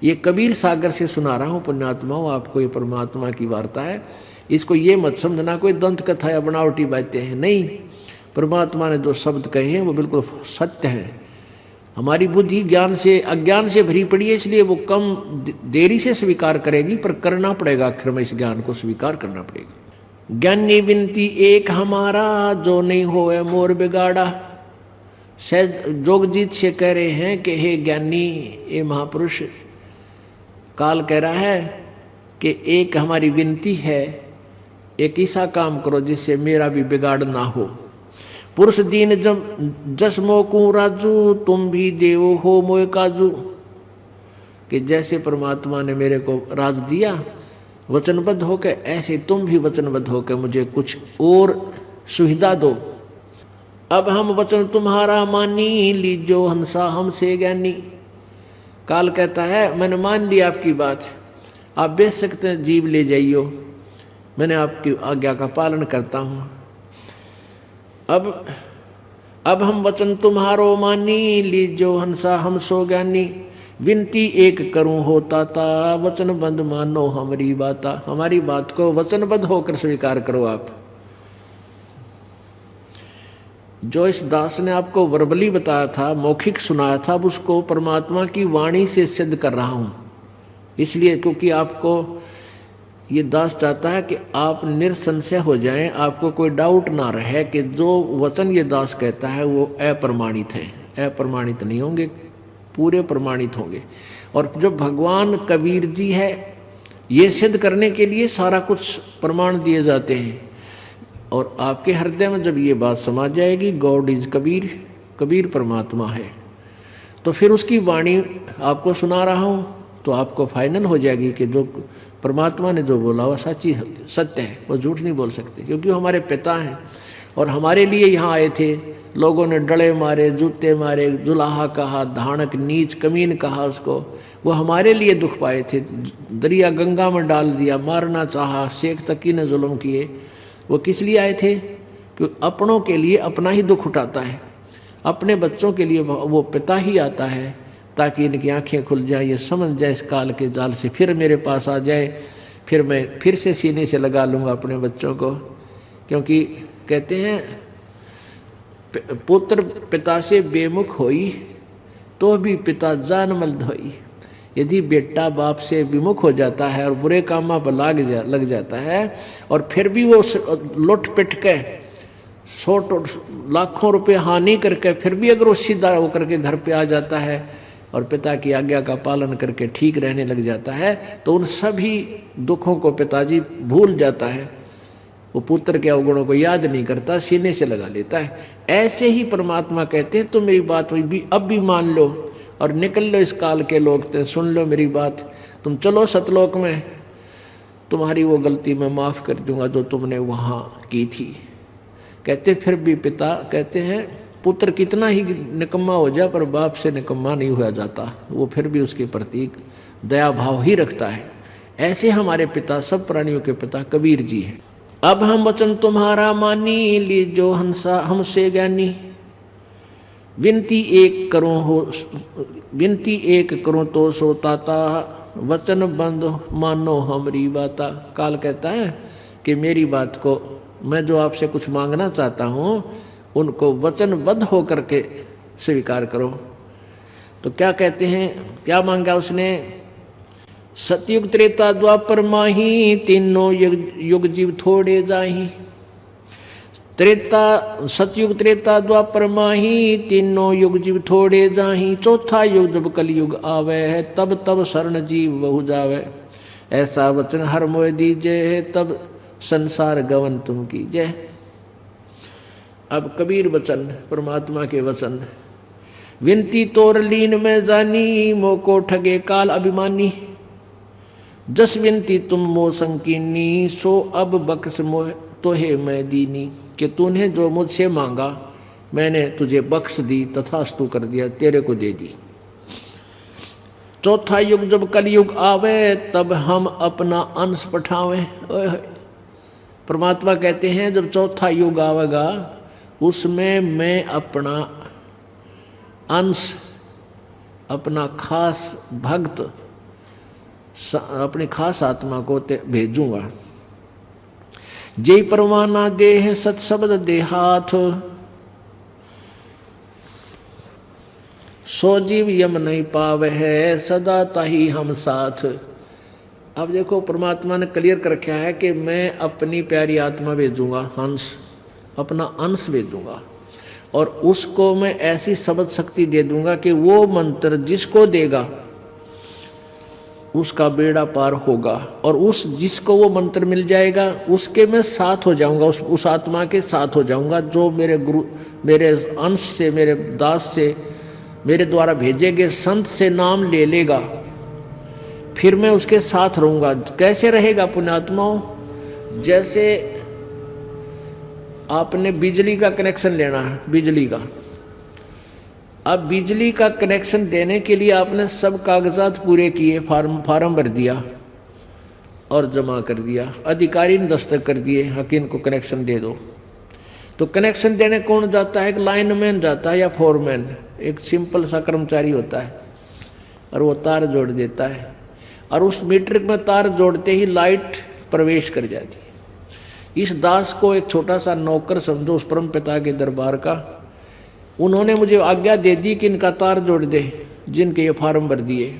ये कबीर सागर से सुना रहा हूँ पुण्यात्माओं आपको, ये परमात्मा की वार्ता है। इसको ये मत समझना कोई दंत कथा या बनावटी बातें हैं, नहीं। परमात्मा ने जो शब्द कहे हैं वो बिल्कुल सत्य हैं। हमारी बुद्धि ज्ञान से अज्ञान से भरी पड़ी है, इसलिए वो कम देरी से स्वीकार करेगी, पर करना पड़ेगा, आखिर में इस ज्ञान को स्वीकार करना पड़ेगा। ज्ञानी विनती एक हमारा, जो नहीं होए मोर बिगाड़ा। सहज जोगजीत से कह रहे हैं कि हे ज्ञानी, ये महापुरुष, काल कह रहा है कि एक हमारी विनती है, एक ऐसा काम करो जिससे मेरा भी बिगाड़ ना हो। पुरुष दीन जब जस मोकू राजू, तुम भी देव हो मोए काजू। कि जैसे परमात्मा ने मेरे को राज दिया वचनबद्ध होकर, ऐसे तुम भी वचनबद्ध होकर मुझे कुछ और सुविधा दो। अब हम वचन तुम्हारा मानी, लीजो हंसा हमसे ज्ञानी। काल कहता है मैंने मान लिया आपकी बात, आप बेच सकते हैं, जीव ले जाइयो, मैंने आपकी आज्ञा का पालन करता हूँ। अब हम वचन तुम्हारो मानी, लीजो हंसा हम सो ज्ञानी। विनती एक करूं होता ता, वचनबद्ध मानो हमारी बाता। हमारी बात को वचनबद्ध होकर स्वीकार करो आप। जो इस दास ने आपको वर्बली बताया था, मौखिक सुनाया था, अब उसको परमात्मा की वाणी से सिद्ध कर रहा हूं। इसलिए क्योंकि आपको ये दास चाहता है कि आप निरसंशय हो जाएं, आपको कोई डाउट ना रहे कि जो वचन ये दास कहता है वो अप्रमाणित है। अप्रमाणित नहीं होंगे, पूरे प्रमाणित होंगे। और जो भगवान कबीर जी है, ये सिद्ध करने के लिए सारा कुछ प्रमाण दिए जाते हैं। और आपके हृदय में जब ये बात समा जाएगी, गॉड इज कबीर, कबीर परमात्मा है, तो फिर उसकी वाणी आपको सुना रहा हूँ, तो आपको फाइनल हो जाएगी कि जो परमात्मा ने जो बोला वह सच्ची सत्य है, वो झूठ नहीं बोल सकते, क्योंकि वो हमारे पिता हैं और हमारे लिए यहाँ आए थे। लोगों ने डले मारे, जूते मारे, जुलाहा कहा, धानक नीच कमीन कहा उसको, वो हमारे लिए दुख पाए थे। दरिया गंगा में डाल दिया, मारना चाहा, शेख तकी ने जुल्म किए। वो किस लिए आए थे? कि अपनों के लिए अपना ही दुख उठाता है, अपने बच्चों के लिए वो पिता ही आता है, ताकि इनकी आंखें खुल जाए, ये समझ जाए इस काल के जाल से फिर मेरे पास आ जाए, फिर मैं फिर से सीने से लगा लूँगा अपने बच्चों को। क्योंकि कहते हैं पुत्र पिता से बेमुख होई, तो भी पिता जान मल धोई। यदि बेटा बाप से विमुख हो जाता है और बुरे कामों पर लग जाता है, और फिर भी वो लुट पिट के 100 लाखों रुपए हानि करके फिर भी अगर वो सीधा होकर के घर पे आ जाता है और पिता की आज्ञा का पालन करके ठीक रहने लग जाता है, तो उन सभी दुखों को पिताजी भूल जाता है। वो पुत्र के अवगुणों को याद नहीं करता, सीने से लगा लेता है। ऐसे ही परमात्मा कहते हैं तुम मेरी बात भी अब भी मान लो और निकल लो इस काल के लोग, तो सुन लो मेरी बात, तुम चलो सतलोक में, तुम्हारी वो गलती मैं माफ़ कर दूंगा जो तुमने वहाँ की थी। कहते फिर भी पिता कहते हैं पुत्र कितना ही निकम्मा हो जाए पर बाप से निकम्मा नहीं हुआ जाता, वो फिर भी उसके प्रति दया भाव ही रखता है। ऐसे हमारे पिता, सब प्राणियों के पिता कबीर जी हैं। अब हम वचन तुम्हारा मानी, लीजो हंसा हमसे ज्ञानी। विनती एक करूं तो सोताता, वचन बंद मानो हमारी बाता। काल कहता है कि मेरी बात को, मैं जो आपसे कुछ मांगना चाहता हूं उनको वचनबद्ध होकर के स्वीकार करो। तो क्या कहते हैं, क्या मांगा उसने? सतयुग त्रेता द्वापर माही, तीनों युग जीव थोड़े जाही। सतयुग त्रेता द्वापर माही, तीनों युग जीव थोड़े जाही। चौथा युग जब कलयुग आवे है, तब तब शरण जीव बहु जावे। ऐसा वचन हर मोय दीजे है, तब संसार गवन तुम कीजे। अब कबीर वचन, परमात्मा के वचन। विनती तोर लीन में जानी, मोको ठगे काल अभिमानी। जस विनती तुम मो संकीनी, सो अब बख्श मोह तोहे मैं दीनी। कि तूने जो मुझसे मांगा मैंने तुझे बख्श दी, तथास्तु कर दिया, तेरे को दे दी। चौथा युग जब कलयुग आवे, तब हम अपना अंश पठावे। परमात्मा कहते हैं जब चौथा युग आवेगा उसमें मैं अपना अंश, अपना खास भक्त अपनी खास आत्मा को भेजूंगा। जय परवाना देह सत शब्द देहाथ, सो जीव यम नहीं पावे है सदा ताही हम साथ। अब देखो परमात्मा ने क्लियर कर रखा है कि मैं अपनी प्यारी आत्मा भेजूंगा, हंस अपना अंश भेजूंगा, और उसको मैं ऐसी शब्द शक्ति दे दूंगा कि वो मंत्र जिसको देगा उसका बेड़ा पार होगा, और उस जिसको वो मंत्र मिल जाएगा उसके मैं साथ हो जाऊंगा, उस आत्मा के साथ हो जाऊंगा जो मेरे गुरु, मेरे अंश से, मेरे दास से, मेरे द्वारा भेजे गए संत से नाम ले लेगा, फिर मैं उसके साथ रहूंगा। कैसे रहेगा पुण्यात्माओं? जैसे आपने बिजली का कनेक्शन लेना है, बिजली का, अब बिजली का कनेक्शन देने के लिए आपने सब कागजात पूरे किए, फार्म भर दिया और जमा कर दिया, अधिकारी ने दस्तखत कर दिए, हकीम को कनेक्शन दे दो। तो कनेक्शन देने कौन जाता है? एक लाइनमैन जाता है या फोरमैन, एक सिंपल सा कर्मचारी होता है, और वो तार जोड़ देता है, और उस मीटर में तार जोड़ते ही लाइट प्रवेश कर जाती है। इस दास को एक छोटा सा नौकर समझो उस परम पिता के दरबार का, उन्होंने मुझे आज्ञा दे दी कि इनका तार जोड़ दे, जिनके ये फार्म भर दिए,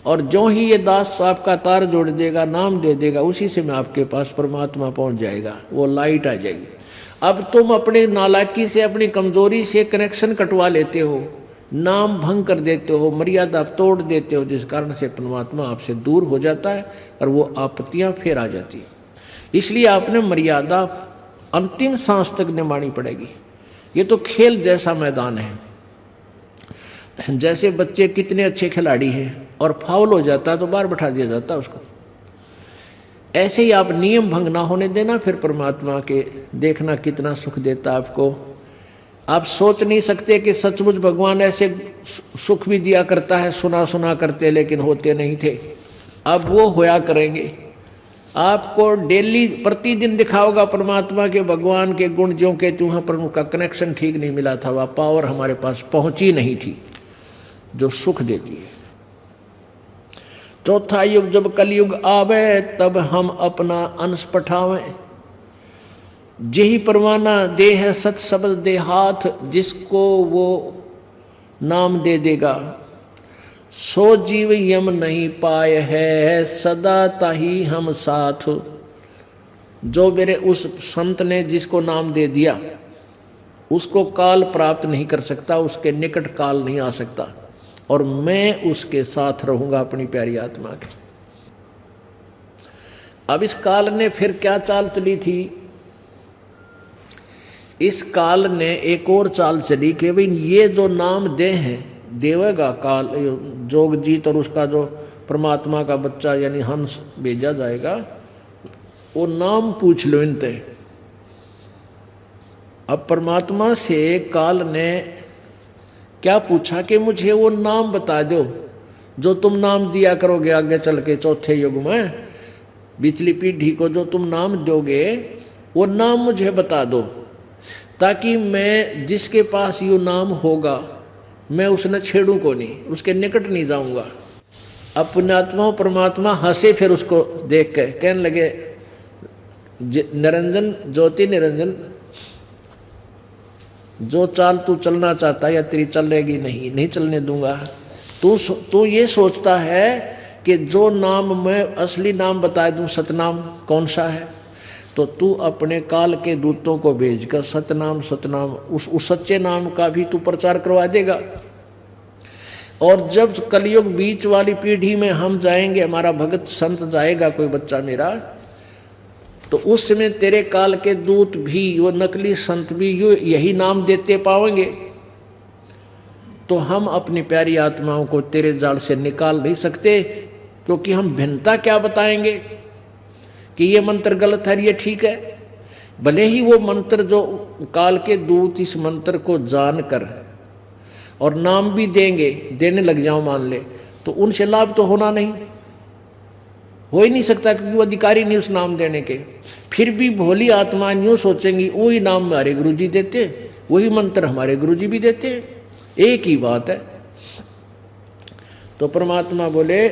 और जो ही ये दास आपका तार जोड़ देगा, नाम दे देगा, उसी से मैं आपके पास परमात्मा पहुंच जाएगा, वो लाइट आ जाएगी। अब तुम अपने नालायकी से, अपनी कमजोरी से कनेक्शन कटवा लेते हो, नाम भंग कर देते हो, मर्यादा तोड़ देते हो, जिस कारण से परमात्मा आपसे दूर हो जाता है और वो आपत्तियां फिर आ जाती है। इसलिए आपने मर्यादा अंतिम सांस तक निभानी पड़ेगी। ये तो खेल जैसा मैदान है। जैसे बच्चे कितने अच्छे खिलाड़ी हैं और फाउल हो जाता है तो बाहर बैठा दिया जाता है उसको, ऐसे ही आप नियम भंग ना होने देना, फिर परमात्मा के देखना कितना सुख देता आपको। आप सोच नहीं सकते कि सचमुच भगवान ऐसे सुख भी दिया करता है, सुना सुना करते लेकिन होते नहीं थे, अब वो होया करेंगे। आपको डेली प्रतिदिन दिखाओगा परमात्मा के, भगवान के गुण, ज्यों के त्यों, पर उनका कनेक्शन ठीक नहीं मिला था, वह पावर हमारे पास पहुंची नहीं थी जो सुख देती है। चौथा युग जब कलयुग आवे तब हम अपना अंश पठावे, जेहि परवाना देह सत शब्द दे हाथ, जिसको वो नाम दे देगा, सो जीव यम नहीं पाए है सदा ताही हम साथ। जो मेरे उस संत ने जिसको नाम दे दिया उसको काल प्राप्त नहीं कर सकता, उसके निकट काल नहीं आ सकता, और मैं उसके साथ रहूंगा अपनी प्यारी आत्मा के। अब इस काल ने फिर क्या चाल चली थी? इस काल ने एक और चाल चली कि भाई ये जो नाम दे हैं देवेगा काल, जोगजीत, और उसका जो परमात्मा का बच्चा यानी हंस भेजा जाएगा, वो नाम पूछ लो इनते। अब परमात्मा से काल ने क्या पूछा कि मुझे वो नाम बता दो जो तुम नाम दिया करोगे आगे चल के चौथे युग में, पिछली पीढ़ी को जो तुम नाम दोगे वो नाम मुझे बता दो, ताकि मैं जिसके पास ये नाम होगा मैं उसने छेड़ू को नहीं, उसके निकट नहीं जाऊंगा। अब पुण्यात्मा परमात्मा हंसे फिर उसको देख के, कहने लगे निरंजन, ज्योति निरंजन, जो चाल तू चलना चाहता है या तेरी चलेगी नहीं चलने दूंगा। तू ये सोचता है कि जो नाम मैं असली नाम बता दूं, सतनाम कौन सा है, तो तू अपने काल के दूतों को भेजकर सतनाम उस सच्चे नाम का भी तू प्रचार करवा देगा। और जब कलयुग बीच वाली पीढ़ी में हम जाएंगे, हमारा भगत संत जाएगा, कोई बच्चा मेरा, तो उस समय तेरे काल के दूत भी, वो नकली संत भी यही नाम देते पाएंगे, तो हम अपनी प्यारी आत्माओं को तेरे जाल से निकाल नहीं सकते, क्योंकि हम भिन्नता क्या बताएंगे कि ये मंत्र गलत है, ये ठीक है। भले ही वो मंत्र जो काल के दूत इस मंत्र को जानकर और नाम भी देने लग जाओ मान ले, तो उनसे लाभ तो होना नहीं, हो ही नहीं सकता, क्योंकि वो अधिकारी नहीं उस नाम देने के। फिर भी भोली आत्मा यूं सोचेंगी वही नाम हमारे गुरुजी देते, वही मंत्र हमारे गुरुजी भी देते, एक ही बात है। तो परमात्मा बोले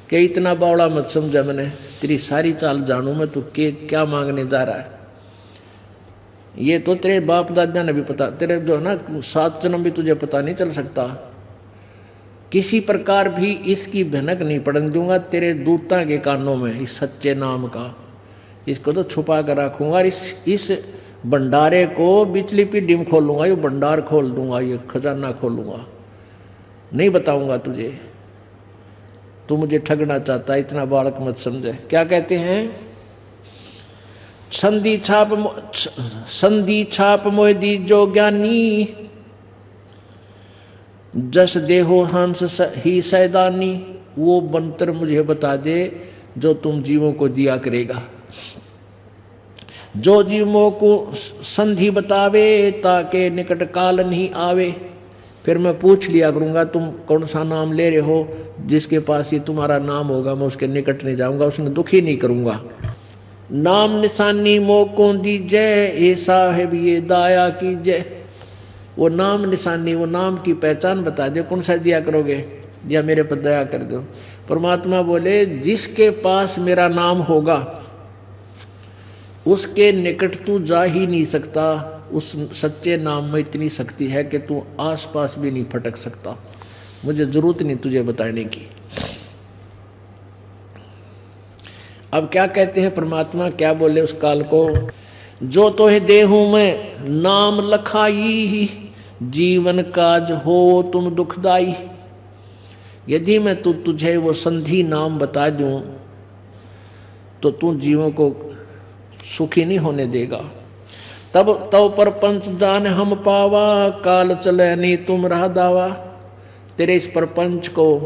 कि इतना बावड़ा मत समझा, मैंने तेरी सारी चाल जानू मैं, तू के क्या मांगने जा रहा है। ये तो तेरे बाप दादा ने भी पता, तेरे जो है ना 7 जन्म भी तुझे पता नहीं चल सकता। किसी प्रकार भी इसकी भनक नहीं पड़ने दूंगा तेरे दूता के कानों में, इस सच्चे नाम का। इसको तो छुपा कर रखूंगा। इस भंडारे को बिचली पीढ़ी में खोलूंगा, ये भंडार खोल दूंगा, ये खजाना खोलूंगा, नहीं बताऊंगा तुझे। तू मुझे ठगना चाहता है, इतना बालक मत समझे। क्या कहते हैं? संधि छाप मोह दी जो ज्ञानी, जस देहो हंस ही सैदानी। वो मंत्र मुझे बता दे जो तुम जीवों को दिया करेगा। जो जीवों को संधि बतावे, ताके निकट काल नहीं आवे। फिर मैं पूछ लिया करूंगा तुम कौन सा नाम ले रहे हो, जिसके पास ये तुम्हारा नाम होगा मैं उसके निकट नहीं जाऊंगा, उसने दुखी नहीं करूंगा। नाम निशानी मोको दीजय, ए साहेब ये दाया कीजय। वो नाम निशानी, वो नाम की पहचान बता दे, कौन सा दिया करोगे, या मेरे पर दया कर दो। परमात्मा बोले जिसके पास मेरा नाम होगा उसके निकट तू जा ही नहीं सकता। उस सच्चे नाम में इतनी शक्ति है कि तू आसपास भी नहीं फटक सकता। मुझे जरूरत नहीं तुझे बताने की। अब क्या कहते हैं परमात्मा, क्या बोले उस काल को? जो तो है देहू में नाम लखाई, जीवन काज हो तुम दुखदाई। यदि मैं तुझे वो संधि नाम बता दूं तो तू जीवों को सुखी नहीं होने देगा। तब पर पंच जान हम पावा, काल चले नहीं तुम रहा दावा। तेरे इस प्रपंच को,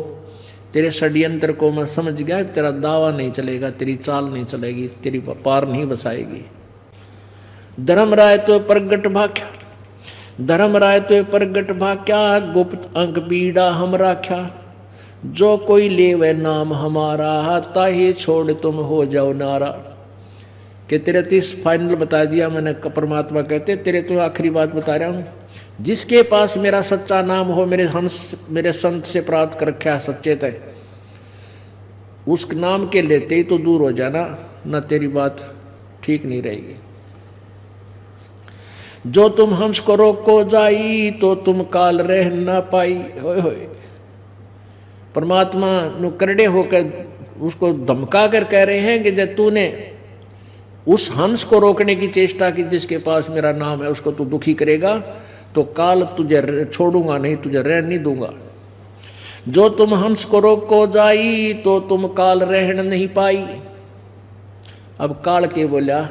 तेरे षड्यंत्र को मैं समझ गया, तेरा दावा नहीं चलेगा, तेरी चाल नहीं चलेगी, तेरी पार नहीं बसाएगी। धर्म राय तो प्रगट भाक्या, धर्म राय तो प्रगट भाक्या, गुप्त अंक बीड़ा हम राख्या। जो कोई ले वह नाम हमारा, ताहे छोड़ तुम हो जाओ नारा। कि तेरे तो इस फाइनल बता दिया मैंने। परमात्मा कहते तेरे तो आखिरी बात बता रहा हूँ। जिसके पास मेरा सच्चा नाम हो, मेरे हंस मेरे संत से प्राप्त कर रखा सच्चे तय, उस नाम के लेते ही तो दूर हो जाना, ना तेरी बात ठीक नहीं रहेगी। जो तुम हंस को रोको जाई, तो तुम काल रह ना पाई। होय होय। परमात्मा नु करड़े होकर उसको धमका कर कह रहे हैं कि जब तूने उस हंस को रोकने की चेष्टा की जिसके पास मेरा नाम है, उसको तू दुखी करेगा तो काल तुझे छोड़ूंगा नहीं, तुझे रहने नहीं दूंगा। जो तुम हंस को रोको जाई, तो तुम काल रहन नहीं पाई। अब काल के बोला,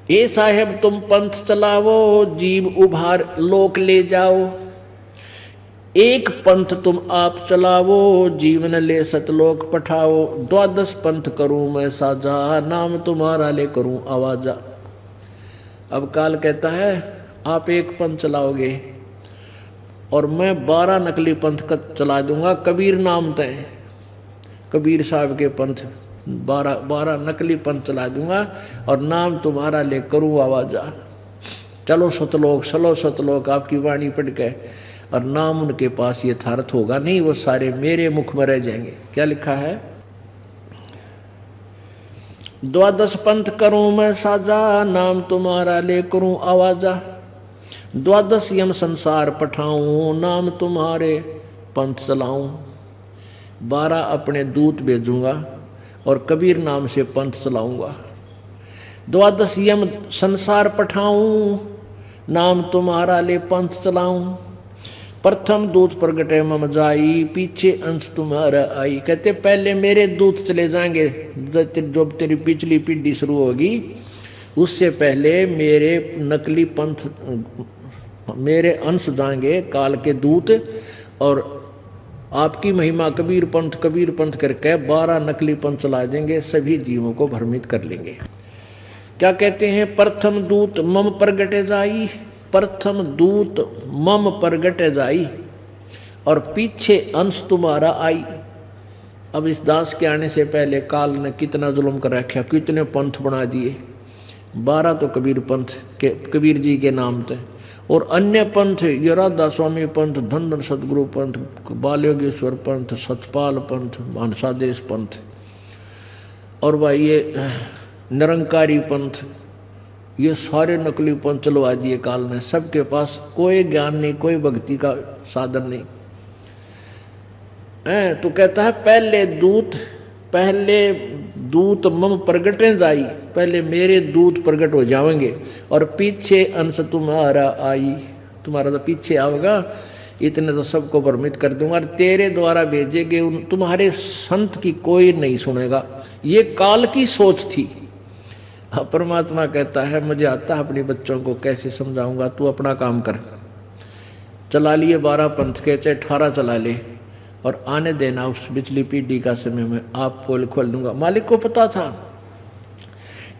ए साहेब तुम पंथ चलावो, जीव उभार लोक ले जाओ। एक पंथ तुम आप चलावो, जीवन ले सतलोक पठाओ। 12 पंथ करूं मैं साजा, नाम तुम्हारा ले करूं आवाजा। अब काल कहता है आप एक पंथ चलाओगे और मैं 12 नकली पंथ का चला दूंगा। कबीर नाम तय, कबीर साहब के पंथ 12 नकली पंथ चला दूंगा और नाम तुम्हारा ले करूं आवाजा। चलो सतलोक आपकी वाणी पढ़ के, और नाम उनके पास यथार्थ होगा नहीं, वो सारे मेरे मुख में रह जाएंगे। क्या लिखा है? 12 पंथ करूं मैं साजा, नाम तुम्हारा ले करूं आवाजा। 12 यम संसार पठाऊं, नाम तुम्हारे पंथ चलाऊं। 12 अपने दूत भेजूंगा और कबीर नाम से पंथ चलाऊंगा। 12 यम संसार पठाऊं, नाम तुम्हारा ले पंथ चलाऊं। प्रथम दूत प्रगटे मम जाई, पीछे अंश तुम्हारा आई। कहते पहले मेरे दूत चले जाएंगे, जब तेरी पिछली पीढ़ी शुरू होगी उससे पहले मेरे नकली पंथ, मेरे अंश जाएंगे काल के दूत, और आपकी महिमा कबीर पंथ करके 12 नकली पंथ चला देंगे, सभी जीवों को भ्रमित कर लेंगे। क्या कहते हैं? प्रथम दूत मम प्रगटे जाई, प्रथम दूत मम प्रगट जाई, और पीछे अंश तुम्हारा आई। अब इस दास के आने से पहले काल ने कितना जुल्म कर रखा, कितने पंथ बना दिए। 12 तो कबीर पंथ के, कबीर जी के नाम थे, और अन्य पंथ ये राधा स्वामी पंथ, धन धन सदगुरु पंथ, बाल योगेश्वर पंथ, सतपाल पंथ, मानसादेश पंथ, और भाई ये निरंकारी पंथ, ये सारे नकली पंथ चलवा दिए काल ने। सबके पास कोई ज्ञान नहीं, कोई भक्ति का साधन नहीं। तो कहता है पहले दूत मम प्रगटे जाई, पहले मेरे दूत प्रकट हो जाएंगे और पीछे अंश तुम्हारा आई, तुम्हारा तो पीछे आएगा, इतने तो सबको भ्रमित कर दूंगा और तेरे द्वारा भेजेगे तुम्हारे संत की कोई नहीं सुनेगा। ये काल की सोच थी। परमात्मा कहता है मुझे आता है अपने बच्चों को कैसे समझाऊंगा, तू अपना काम कर। चला लिए 12 पंथ के, चाहे 18 चला ले, और आने देना उस बिजली पीढ़ी का समय में आप पोल खोल दूंगा। मालिक को पता था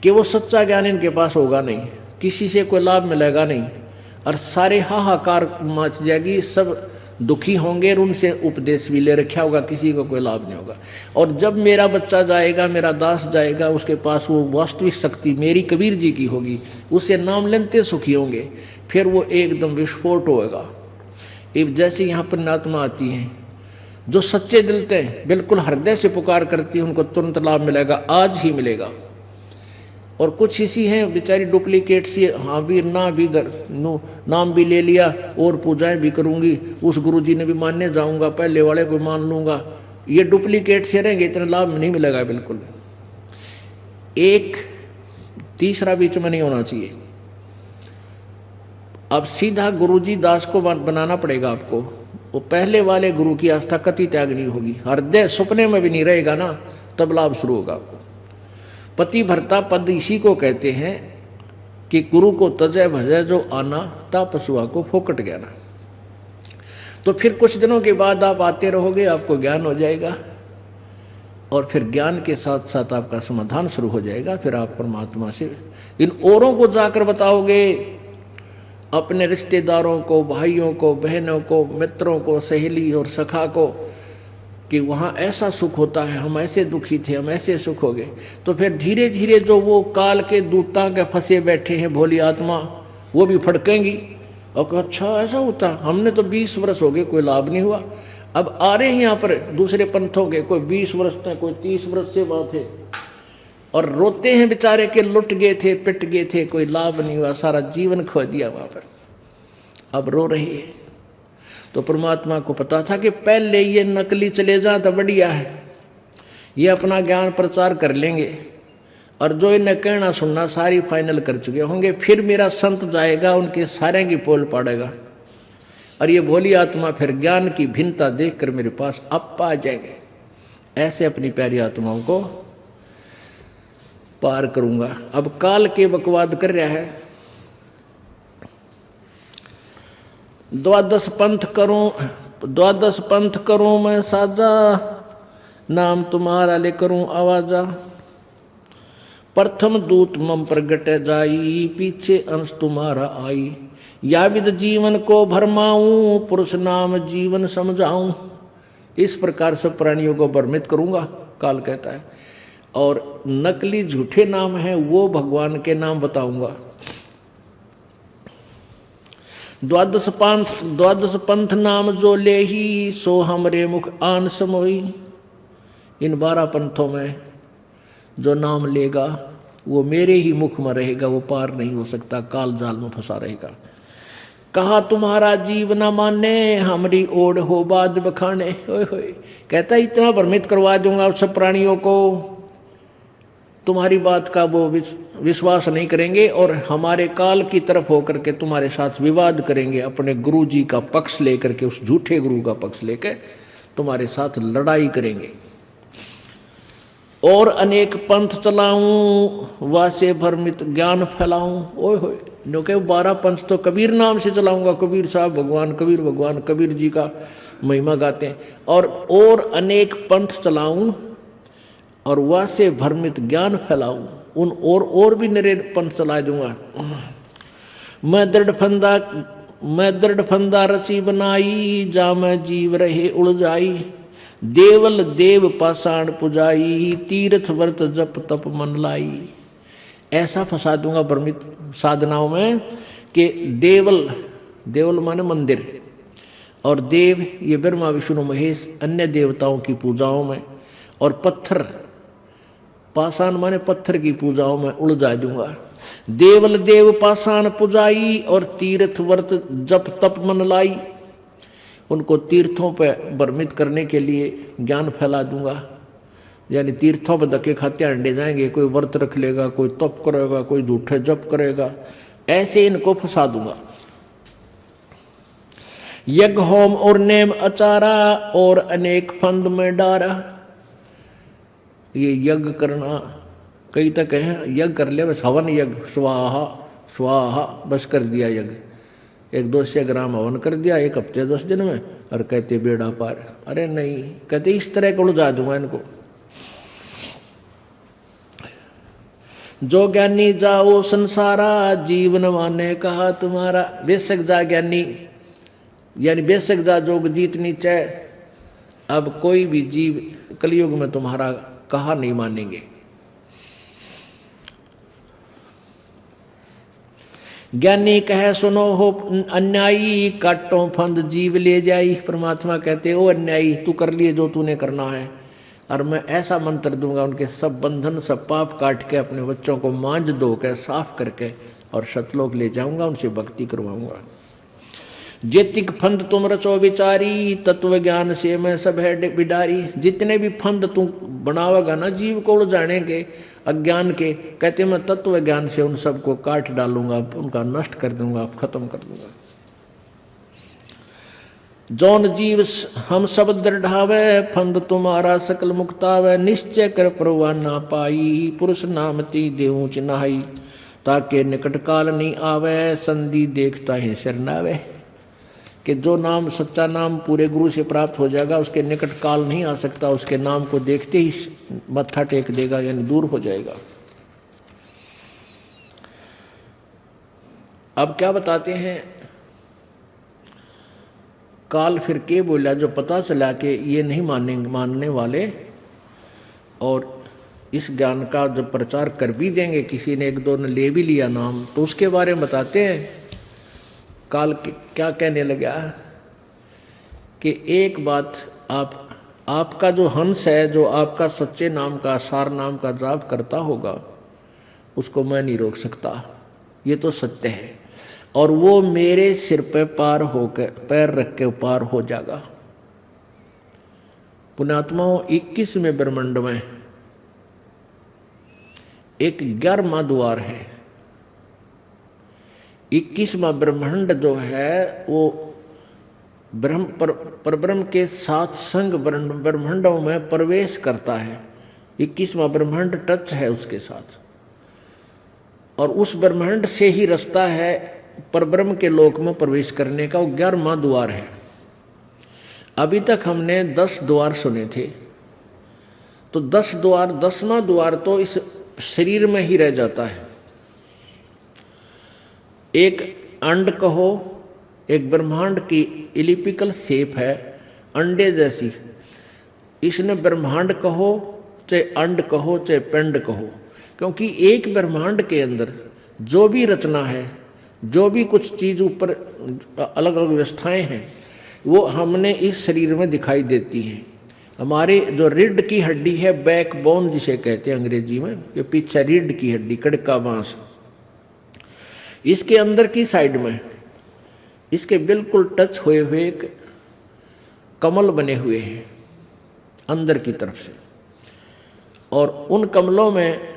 कि वो सच्चा ज्ञान इनके पास होगा नहीं, किसी से कोई लाभ मिलेगा नहीं, और सारे हाहाकार मच जाएगी, सब दुखी होंगे और उनसे उपदेश भी ले रखा होगा, किसी को कोई लाभ नहीं होगा। और जब मेरा बच्चा जाएगा, मेरा दास जाएगा, उसके पास वो वास्तविक शक्ति मेरी कबीर जी की होगी, उसे नाम लेते सुखी होंगे, फिर वो एकदम विस्फोट होगा। जैसे यहाँ पर नात्मा आती है, जो सच्चे दिल थे बिल्कुल हृदय से पुकार करती है, उनको तुरंत लाभ मिलेगा, आज ही मिलेगा। और कुछ इसी हैं बेचारी डुप्लीकेट सी, हाँ भी ना भी नाम भी ले लिया और पूजाएं भी करूंगी, उस गुरुजी ने भी मानने जाऊंगा, पहले वाले को मान लूंगा, ये डुप्लीकेट से रहेंगे, इतना लाभ नहीं मिलेगा बिल्कुल। एक तीसरा बीच में नहीं होना चाहिए। अब सीधा गुरुजी दास को बनाना पड़ेगा आपको। वो पहले वाले गुरु की आस्था कति त्याग नहीं होगी, हृदय सपने में भी नहीं रहेगा ना, तब लाभ शुरू होगा आपको। पति भरता पद इसी को कहते हैं कि गुरु को तजय भजय जो आना, ता पशुआ को फोकट ज्ञाना। तो फिर कुछ दिनों के बाद आप आते रहोगे, आपको ज्ञान हो जाएगा, और फिर ज्ञान के साथ साथ आपका समाधान शुरू हो जाएगा। फिर आप परमात्मा से इन औरों को जाकर बताओगे, अपने रिश्तेदारों को, भाइयों को, बहनों को, मित्रों को, सहेली और सखा को, कि वहाँ ऐसा सुख होता है, हम ऐसे दुखी थे, हम ऐसे सुख हो गए। तो फिर धीरे धीरे जो वो काल के दूतां के फंसे बैठे हैं भोली आत्मा, वो भी फड़केंगी और अच्छा ऐसा होता, हमने तो 20 वर्ष हो गए कोई लाभ नहीं हुआ। अब आ रहे हैं यहाँ पर दूसरे पंथों के, कोई 20 वर्ष थे, कोई 30 वर्ष से बात है, और रोते हैं बेचारे के लुट गए थे, पिट गए थे, कोई लाभ नहीं हुआ, सारा जीवन खो दिया वहाँ पर, अब रो रही है। तो परमात्मा को पता था कि पहले ये नकली चले जाए तो बढ़िया है, ये अपना ज्ञान प्रचार कर लेंगे, और जो इन्हें कहना सुनना सारी फाइनल कर चुके होंगे, फिर मेरा संत जाएगा उनके सारे की पोल पाड़ेगा, और ये भोली आत्मा फिर ज्ञान की भिन्नता देखकर मेरे पास अब आ जाएंगे। ऐसे अपनी प्यारी आत्माओं को पार करूंगा। अब काल के बकवाद कर रहा है, 12 पंथ करूं मैं साजा, नाम तुम्हारा ले करूं आवाजा। प्रथम दूत मम प्रगट जाई, पीछे अंश तुम्हारा आई। या विद जीवन को भरमाऊं, पुरुष नाम जीवन समझाऊं। इस प्रकार से प्राणियों को भ्रमित करूंगा, काल कहता है, और नकली झूठे नाम है वो भगवान के नाम बताऊंगा। 12 पंथ नाम जो ले ही, सो हमरे मुख आन समोई। इन 12 पंथों में जो नाम लेगा वो मेरे ही मुख में रहेगा, वो पार नहीं हो सकता, काल जाल में फंसा रहेगा। कहा तुम्हारा जीव न माने, हमरी ओढ़ हो बाद बखाने। कहता इतना भ्रमित करवा दूंगा सब प्राणियों को, तुम्हारी बात का वो विश्वास नहीं करेंगे, और हमारे काल की तरफ होकर के तुम्हारे साथ विवाद करेंगे, अपने गुरु जी का पक्ष लेकर के, उस झूठे गुरु का पक्ष लेकर तुम्हारे साथ लड़ाई करेंगे। और अनेक पंथ चलाऊं, वासे भ्रमित ज्ञान फैलाऊं। ओए होए, जो के 12 पंथ तो कबीर नाम से चलाऊंगा, कबीर साहब भगवान, कबीर जी का महिमा गाते हैं। और अनेक पंथ चलाऊं और वासे भ्रमित ज्ञान फैलाऊं, उन और भी नरे पंथ चला दूंगा। मैं दृढ़ फंदा रची बनाई, जा मैं जीव रहे उलझाई। देवल देव पाषाण पुजाई, तीर्थ व्रत जप तप मन लाई। ऐसा फंसा दूंगा भ्रमित साधनाओं में कि देवल देवल माने मंदिर, और देव ये ब्रह्मा विष्णु महेश अन्य देवताओं की पूजाओं में, और पत्थर पाषाण माने पत्थर की पूजाओं में उलझा दूंगा। देवल देव पाषाण पुजाई, और तीर्थ व्रत जप तप मन लाई, उनको तीर्थों पर भ्रमित करने के लिए ज्ञान फैला दूंगा। यानी तीर्थों पर धक्के खाते अंडे जाएंगे, कोई व्रत रख लेगा, कोई तप करेगा, कोई झूठे जप करेगा, ऐसे इनको फंसा दूंगा। यज्ञ होम और नेम अचारा, और अनेक फंद में डारा। ये यज्ञ करना, कई तक है यज्ञ कर ले, बस हवन यज्ञ, स्वाहा स्वाहा बस कर दिया यज्ञ, 100-200 ग्राम हवन कर दिया 1 हफ्ते 10 दिन में, और कहते बेड़ा पार। अरे नहीं, कहते इस तरह को उलझा दूंगा इनको। जो ज्ञानी जाओ संसारा, जीवन माने कहा तुम्हारा। बेशक जा ज्ञानी, यानी बेशक जा जोग जीत नीचे, अब कोई भी जीव कलयुग में तुम्हारा कहा नहीं मानेंगे। ज्ञानी कहे सुनो हो अन्यायी, काटो फंद जीव ले जाई। परमात्मा कहते ओ अन्यायी, तू कर लिए जो तूने करना है, और मैं ऐसा मंत्र दूंगा उनके सब बंधन सब पाप काट के अपने बच्चों को मांझ धो के साफ करके और सतलोक ले जाऊंगा, उनसे भक्ति करवाऊंगा। जेतिक फंद तुम रचो विचारी, तत्व ज्ञान से मैं सब है बिडारी। जितने भी फंद तू बनावेगा ना जीव को उलझाने के, अज्ञान के, कहते मैं तत्व ज्ञान से उन सबको काट डालूंगा, उनका नष्ट कर दूंगा, खत्म कर दूंगा। जौन जीव हम सब दृढ़ावे, फंद तुम्हारा सकल मुक्तावे। निश्चय कर परवान ना पाई, पुरुष नामती देऊं चिन्हाई। ताके निकट काल नहीं आवे, संधि देखता ही सिर नावे। कि जो नाम सच्चा नाम पूरे गुरु से प्राप्त हो जाएगा, उसके निकट काल नहीं आ सकता, उसके नाम को देखते ही मत्था टेक देगा, यानी दूर हो जाएगा। अब क्या बताते हैं, काल फिर के बोला, जो पता चला कि ये नहीं मानने वाले, और इस ज्ञान का जब प्रचार कर भी देंगे, किसी ने 1-2 ने ले भी लिया नाम, तो उसके बारे में बताते हैं। काल क्या कहने लगा कि एक बात, आपका जो हंस है, जो आपका सच्चे नाम का सार नाम का जाप करता होगा, उसको मैं नहीं रोक सकता, ये तो सत्य है, और वो मेरे सिर पे पार होकर पैर रख के पार हो जाएगा। पुण्यात्माओं, 21वें ब्रह्मांड में एक 11वां द्वार है। 21वां ब्रह्मांड जो है वो परब्रह्म के साथ संग ब्रह्मांडों में प्रवेश करता है। 21वां ब्रह्मांड टच है उसके साथ, और उस ब्रह्मांड से ही रास्ता है परब्रह्म के लोक में प्रवेश करने का। वो 11वां द्वार है। अभी तक हमने 10 द्वार सुने थे, तो 10 द्वार, 10वां द्वार तो इस शरीर में ही रह जाता है। एक अंड कहो, एक ब्रह्मांड की इलिप्टिकल शेप है, अंडे जैसी। इसने ब्रह्मांड कहो, चाहे अंड कहो, चाहे पिंड कहो, क्योंकि एक ब्रह्मांड के अंदर जो भी रचना है, जो भी कुछ चीज ऊपर अलग अलग व्यवस्थाएं हैं, वो हमने इस शरीर में दिखाई देती हैं। हमारे जो रीढ़ की हड्डी है, बैकबोन जिसे कहते हैं अंग्रेजी में, ये पीछे रीढ़ की हड्डी, कड़का बांस, इसके अंदर की साइड में इसके बिल्कुल टच हुए हुए एक कमल बने हुए हैं अंदर की तरफ से, और उन कमलों में,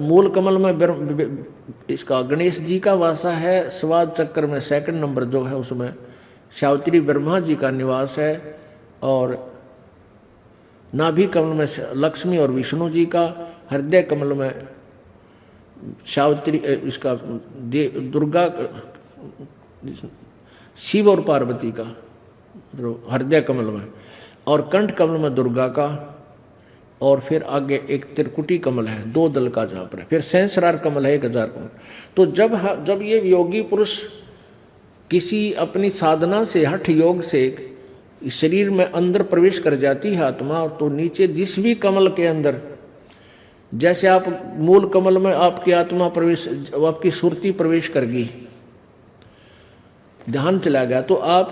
मूल कमल में इसका गणेश जी का वासा है। स्वाद चक्र में 2nd नंबर जो है उसमें सावित्री ब्रह्मा जी का निवास है, और नाभि कमल में लक्ष्मी और विष्णु जी का, हृदय कमल में सावित्री, इसका दुर्गा, शिव और पार्वती का मतलब हृदय कमल में, और कंठ कमल में दुर्गा का, और फिर आगे एक त्रिकुटी कमल है 2 दल का जहाँ पर, फिर सहस्रार कमल है 1000 कमल। तो जब ये योगी पुरुष किसी अपनी साधना से, हठ योग से शरीर में अंदर प्रवेश कर जाती है आत्मा, तो नीचे जिस भी कमल के अंदर, जैसे आप मूल कमल में आपकी आत्मा प्रवेश, आपकी सुरती प्रवेश कर गई, ध्यान चला गया तो आप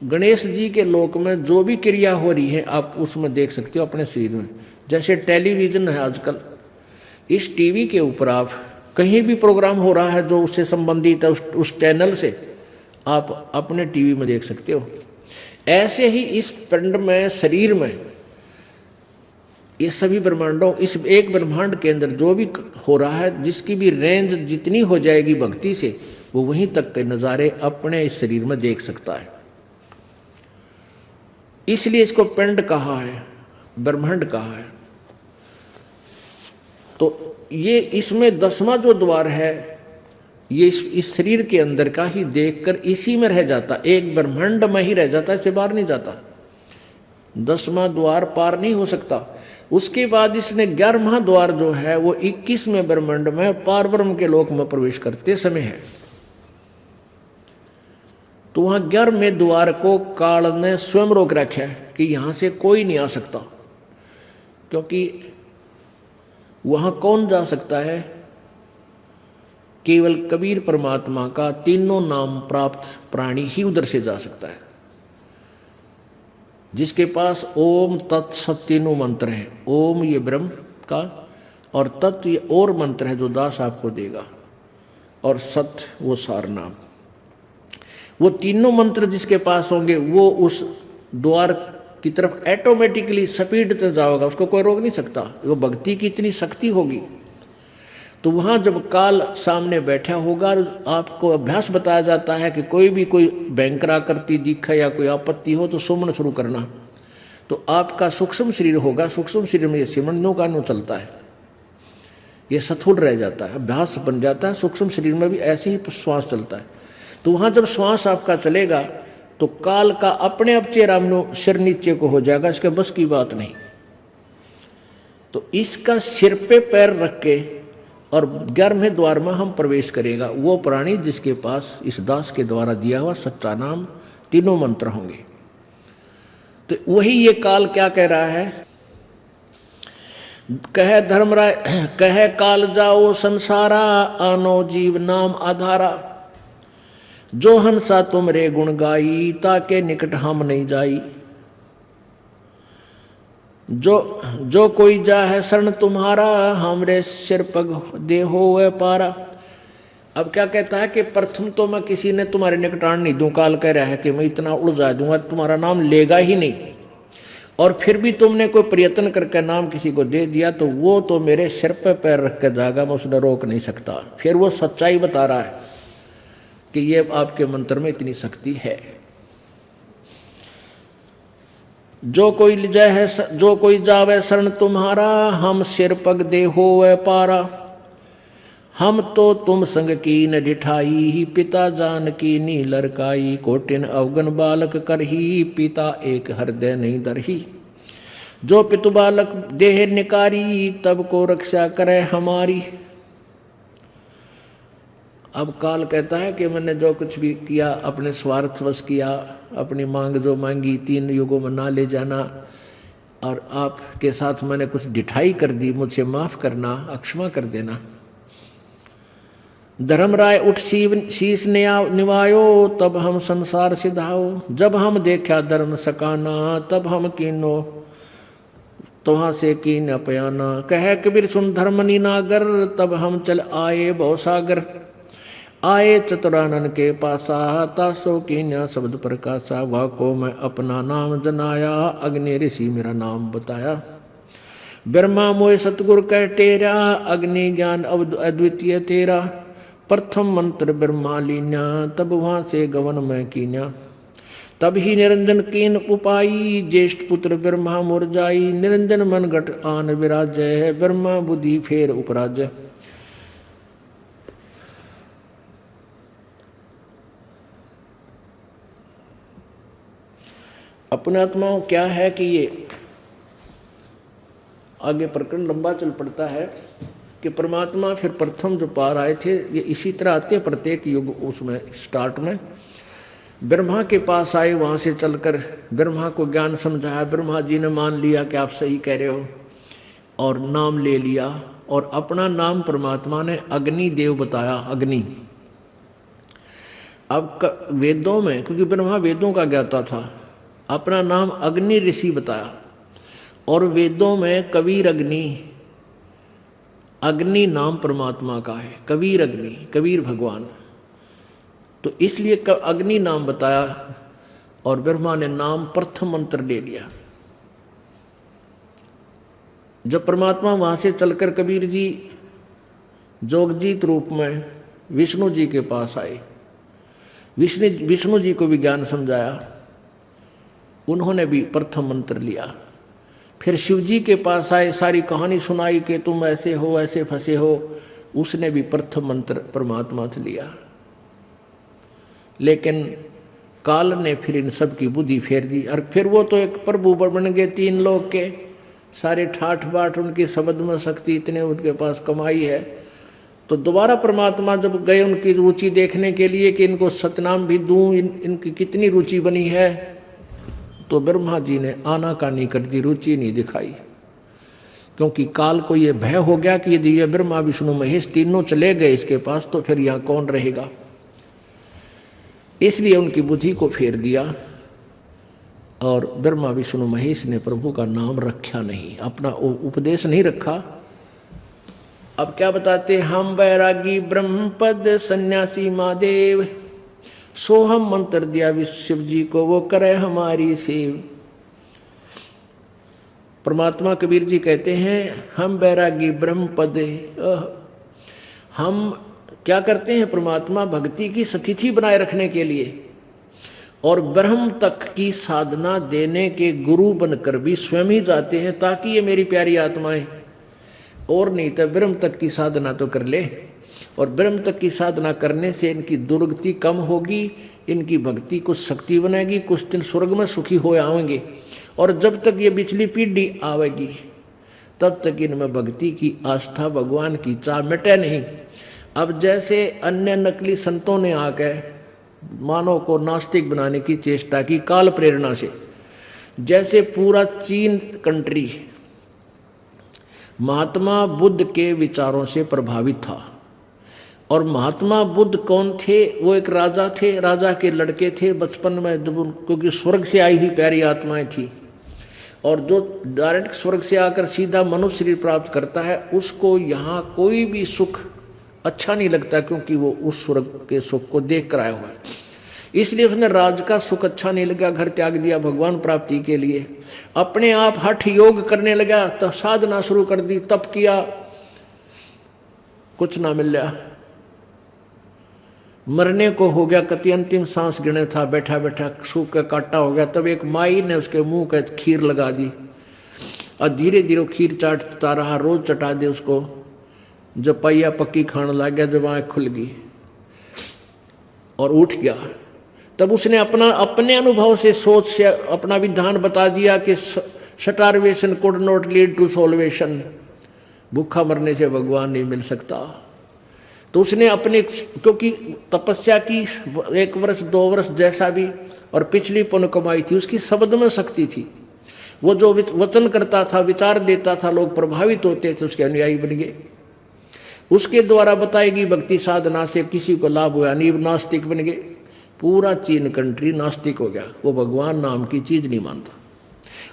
गणेश जी के लोक में जो भी क्रिया हो रही है आप उसमें देख सकते हो अपने शरीर में। जैसे टेलीविजन है आजकल, इस टीवी के ऊपर आप कहीं भी प्रोग्राम हो रहा है जो उससे संबंधित है, उस चैनल से आप अपने टीवी में देख सकते हो। ऐसे ही इस पिंड में, शरीर में, ये सभी ब्रह्मांडों, इस एक ब्रह्मांड के अंदर जो भी हो रहा है, जिसकी भी रेंज जितनी हो जाएगी भक्ति से, वो वहीं तक के नज़ारे अपने इस शरीर में देख सकता है। इसलिए इसको पिंड कहा है, ब्रह्मांड कहा है। तो ये इसमें 10वां जो द्वार है, ये इस शरीर के अंदर का ही देखकर इसी में रह जाता, एक ब्रह्मांड में ही रह जाता, इससे बाहर नहीं जाता। 10वां द्वार पार नहीं हो सकता। उसके बाद इसने 11वां द्वार जो है वो 21वें ब्रह्मांड में पार ब्रह्म के लोक में प्रवेश करते समय है। तो वहां 11वें द्वार को काल ने स्वयं रोक रखा है कि यहां से कोई नहीं आ सकता, क्योंकि वहां कौन जा सकता है? केवल कबीर परमात्मा का तीनों नाम प्राप्त प्राणी ही उधर से जा सकता है, जिसके पास ओम तत् सत तीनों मंत्र हैं। ओम ये ब्रह्म का, और तत् ये और मंत्र है जो दास आपको देगा, और सत वो सार नाम। वो तीनों मंत्र जिसके पास होंगे वो उस द्वार की तरफ ऑटोमेटिकली स्पीड से जाएगा, उसको कोई रोक नहीं सकता। वो भक्ति की इतनी शक्ति होगी। तो वहां जब काल सामने बैठा होगा, आपको अभ्यास बताया जाता है कि कोई भयंकर आकृति दिखे या कोई आपत्ति हो तो सुमन शुरू करना। तो आपका सूक्ष्म शरीर होगा, सूक्ष्म शरीर में ये सिमरनों का नो चलता है, ये स्थूल रह जाता है, अभ्यास बन जाता है। सूक्ष्म शरीर में भी ऐसे ही श्वास चलता है। तो वहां जब श्वास आपका चलेगा तो काल का अपने आप चेहरा सिर नीचे को हो जाएगा, इसके बस की बात नहीं। तो इसका सिर पे पैर रख के और 11वें द्वार में हम प्रवेश करेगा वो प्राणी जिसके पास इस दास के द्वारा दिया हुआ सच्चा नाम तीनों मंत्र होंगे। तो वही ये काल क्या कह रहा है? कह धर्मराय, कह काल जाओ संसारा, आनो जीव नाम आधारा। जो हंसा तुमरे गुण गाई, ताके निकट हम नहीं जाई। जो कोई जा है शरण तुम्हारा, हमरे सिर पग दे हो वह पारा। अब क्या कहता है कि प्रथम तो मैं किसी ने तुम्हारे निकट आने नहीं दूं। काल कह रहा है कि मैं इतना उलझा दूंगा तुम्हारा नाम लेगा ही नहीं, और फिर भी तुमने कोई प्रयत्न करके नाम किसी को दे दिया तो वो तो मेरे सिर पे पैर रख के जाएगा, मैं उसे रोक नहीं सकता। फिर वो सच्चाई बता रहा है कि ये आपके मंत्र में इतनी शक्ति है। जो कोई जावे शरण तुम्हारा, हम सिर पग दे होवे पारा। हम तो तुम संग की न ढिठाई, ही पिता जान की नी लड़काई। कोटिन अवगन बालक करही, पिता एक हृदय नहीं दरही। जो पितु बालक देह निकारी, तब को रक्षा करे हमारी। अब काल कहता है कि मैंने जो कुछ भी किया अपने स्वार्थवश किया, अपनी मांग जो मांगी 3 युगों में ना ले जाना, और आपके साथ मैंने कुछ ढिठाई कर दी, मुझसे माफ करना, अक्षमा कर देना। धर्मराय उठ शीश निवायो, तब हम संसार सिधाओ। जब हम देखा धर्म सकाना, तब हम कीनो तुहा से कीन अपयाना। कह कबीर सुन धर्म नीनागर, तब हम चल आए भवसागर। आए चतुरानन के पासा, तासो कीन्या शब्द प्रकाशा। वह को मैं अपना नाम जनाया, अग्नि ऋषि मेरा नाम बताया। ब्रह्मा मोय सतगुरु कह टेरा, अग्नि ज्ञान अद्वितीय तेरा। प्रथम मंत्र ब्रह्मा लीन्या, तब वहां से गवन में कीन्या। तब ही निरंजन कीन उपाई, ज्येष्ठ पुत्र ब्रह्मा मुरजाई। निरंजन मन घट आन विराजय, ब्रह्मा बुद्धि फेर उपराजय। अपना आत्माओं क्या है कि ये आगे प्रकरण लंबा चल पड़ता है कि परमात्मा फिर प्रथम जो पार आए थे ये इसी तरह आते हैं प्रत्येक युग। उसमें स्टार्ट में ब्रह्मा के पास आए, वहाँ से चलकर ब्रह्मा को ज्ञान समझाया। ब्रह्मा जी ने मान लिया कि आप सही कह रहे हो और नाम ले लिया, और अपना नाम परमात्मा ने अग्नि देव बताया। अग्नि अब वेदों में, क्योंकि ब्रह्मा वेदों का ज्ञाता था, अपना नाम अग्नि ऋषि बताया, और वेदों में कबीर अग्नि, अग्नि नाम परमात्मा का है, कबीर अग्नि, कबीर भगवान, तो इसलिए अग्नि नाम बताया और ब्रह्मा ने नाम प्रथम मंत्र ले लिया। जब परमात्मा वहां से चलकर कबीर जी जोगजीत रूप में विष्णु जी के पास आए, विष्णु जी को भी ज्ञान समझाया, उन्होंने भी प्रथम मंत्र लिया। फिर शिव जी के पास आए, सारी कहानी सुनाई कि तुम ऐसे हो, ऐसे फंसे हो, उसने भी प्रथम मंत्र परमात्मा से लिया। लेकिन काल ने फिर इन सब की बुद्धि फेर दी, और फिर वो तो एक प्रभु बन गए तीन लोग के, सारे ठाठ बाट उनकी शब्द में शक्ति, इतने उनके पास कमाई है। तो दोबारा परमात्मा जब गए उनकी रुचि देखने के लिए कि इनको सतनाम भी दूं, इनकी कितनी रुचि बनी है, तो ब्रह्मा जी ने आनाकानी कर दी, रुचि नहीं दिखाई, क्योंकि काल को ये भय हो गया कि यदि ये ब्रह्मा विष्णु महेश तीनों चले गए इसके पास तो फिर यहाँ कौन रहेगा। इसलिए उनकी बुद्धि को फेर दिया, और ब्रह्मा विष्णु महेश ने प्रभु का नाम रखा नहीं, अपना उपदेश नहीं रखा। अब क्या बताते, हम बैरागी ब्रह्मपद सन्यासी महादेव, सोहम मंत्र दिया शिव जी को, वो करे हमारी सेव। परमात्मा कबीर जी कहते हैं, हम बैरागी ब्रह्मपद, हम क्या करते हैं, परमात्मा भक्ति की स्थिति बनाए रखने के लिए और ब्रह्म तक की साधना देने के गुरु बनकर भी स्वयं ही जाते हैं, ताकि ये मेरी प्यारी आत्माएं, और नहीं तो ब्रह्म तक की साधना तो कर ले, और ब्रह्म तक की साधना करने से इनकी दुर्गति कम होगी, इनकी भक्ति कुछ शक्ति बनेगी, कुछ दिन स्वर्ग में सुखी हो आएंगे, और जब तक ये पिछली पीढ़ी आवेगी तब तक इनमें भक्ति की आस्था, भगवान की चाह मिटे नहीं। अब जैसे अन्य नकली संतों ने आकर मानव को नास्तिक बनाने की चेष्टा की काल प्रेरणा से, जैसे पूरा चीन कंट्री महात्मा बुद्ध के विचारों से प्रभावित था, और महात्मा बुद्ध कौन थे, वो एक राजा थे, राजा के लड़के थे बचपन में, जब क्योंकि स्वर्ग से आई हुई प्यारी आत्माएं थी, और जो डायरेक्ट स्वर्ग से आकर सीधा मनुष्य शरीर प्राप्त करता है उसको यहाँ कोई भी सुख अच्छा नहीं लगता, क्योंकि वो उस स्वर्ग के सुख को देख कर आया हुआ है। इसलिए उसने राज का सुख अच्छा नहीं लगा, घर त्याग दिया भगवान प्राप्ति के लिए, अपने आप हठ योग करने लगा, तब साधना शुरू कर दी, तप किया, कुछ ना मिला, मरने को हो गया, कति अंतिम सांस गिने था, बैठा बैठा सूख का काटा हो गया। तब एक माई ने उसके मुंह का खीर लगा दी, और धीरे धीरे खीर चाटता रहा, रोज चटा दे उसको, जब पहिया पक्की खाने लग गया, जब आँख खुल गई और उठ गया, तब उसने अपने अनुभव से, सोच से अपना विधान बता दिया कि starvation could not lead to salvation, भूखा मरने से भगवान नहीं मिल सकता। तो उसने अपने, क्योंकि तपस्या की 1 वर्ष 2 वर्ष जैसा भी, और पिछली पुण्य कमाई थी, उसकी शब्द में शक्ति थी, वो जो वचन करता था, विचार देता था, लोग प्रभावित होते थे, उसके अनुयायी बन गए। उसके द्वारा बताएगी भक्ति साधना से किसी को लाभ हुआ नहीं, नास्तिक बन गए, पूरा चीन कंट्री नास्तिक हो गया, वो भगवान नाम की चीज नहीं मानता।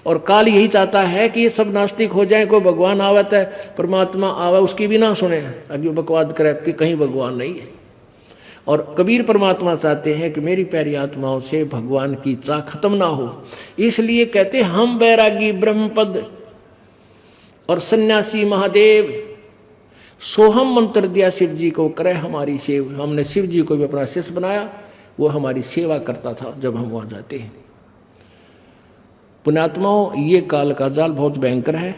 और काल यही चाहता है कि ये सब नास्तिक हो जाए, कोई भगवान आवत है, परमात्मा आवा, उसकी भी ना सुने, अभी बकवाद करे कि कहीं भगवान नहीं है। और कबीर परमात्मा चाहते हैं कि मेरी प्यारी आत्माओं से भगवान की चाह खत्म ना हो, इसलिए कहते हम बैरागी ब्रह्मपद और सन्यासी महादेव, सोहम मंत्र दिया शिव जी को, करे हमारी सेव। हमने शिव जी को भी अपना शिष्य बनाया, वो हमारी सेवा करता था जब हम वहां जाते हैं। पुण्यात्माओं, ये काल का जाल बहुत भयंकर है,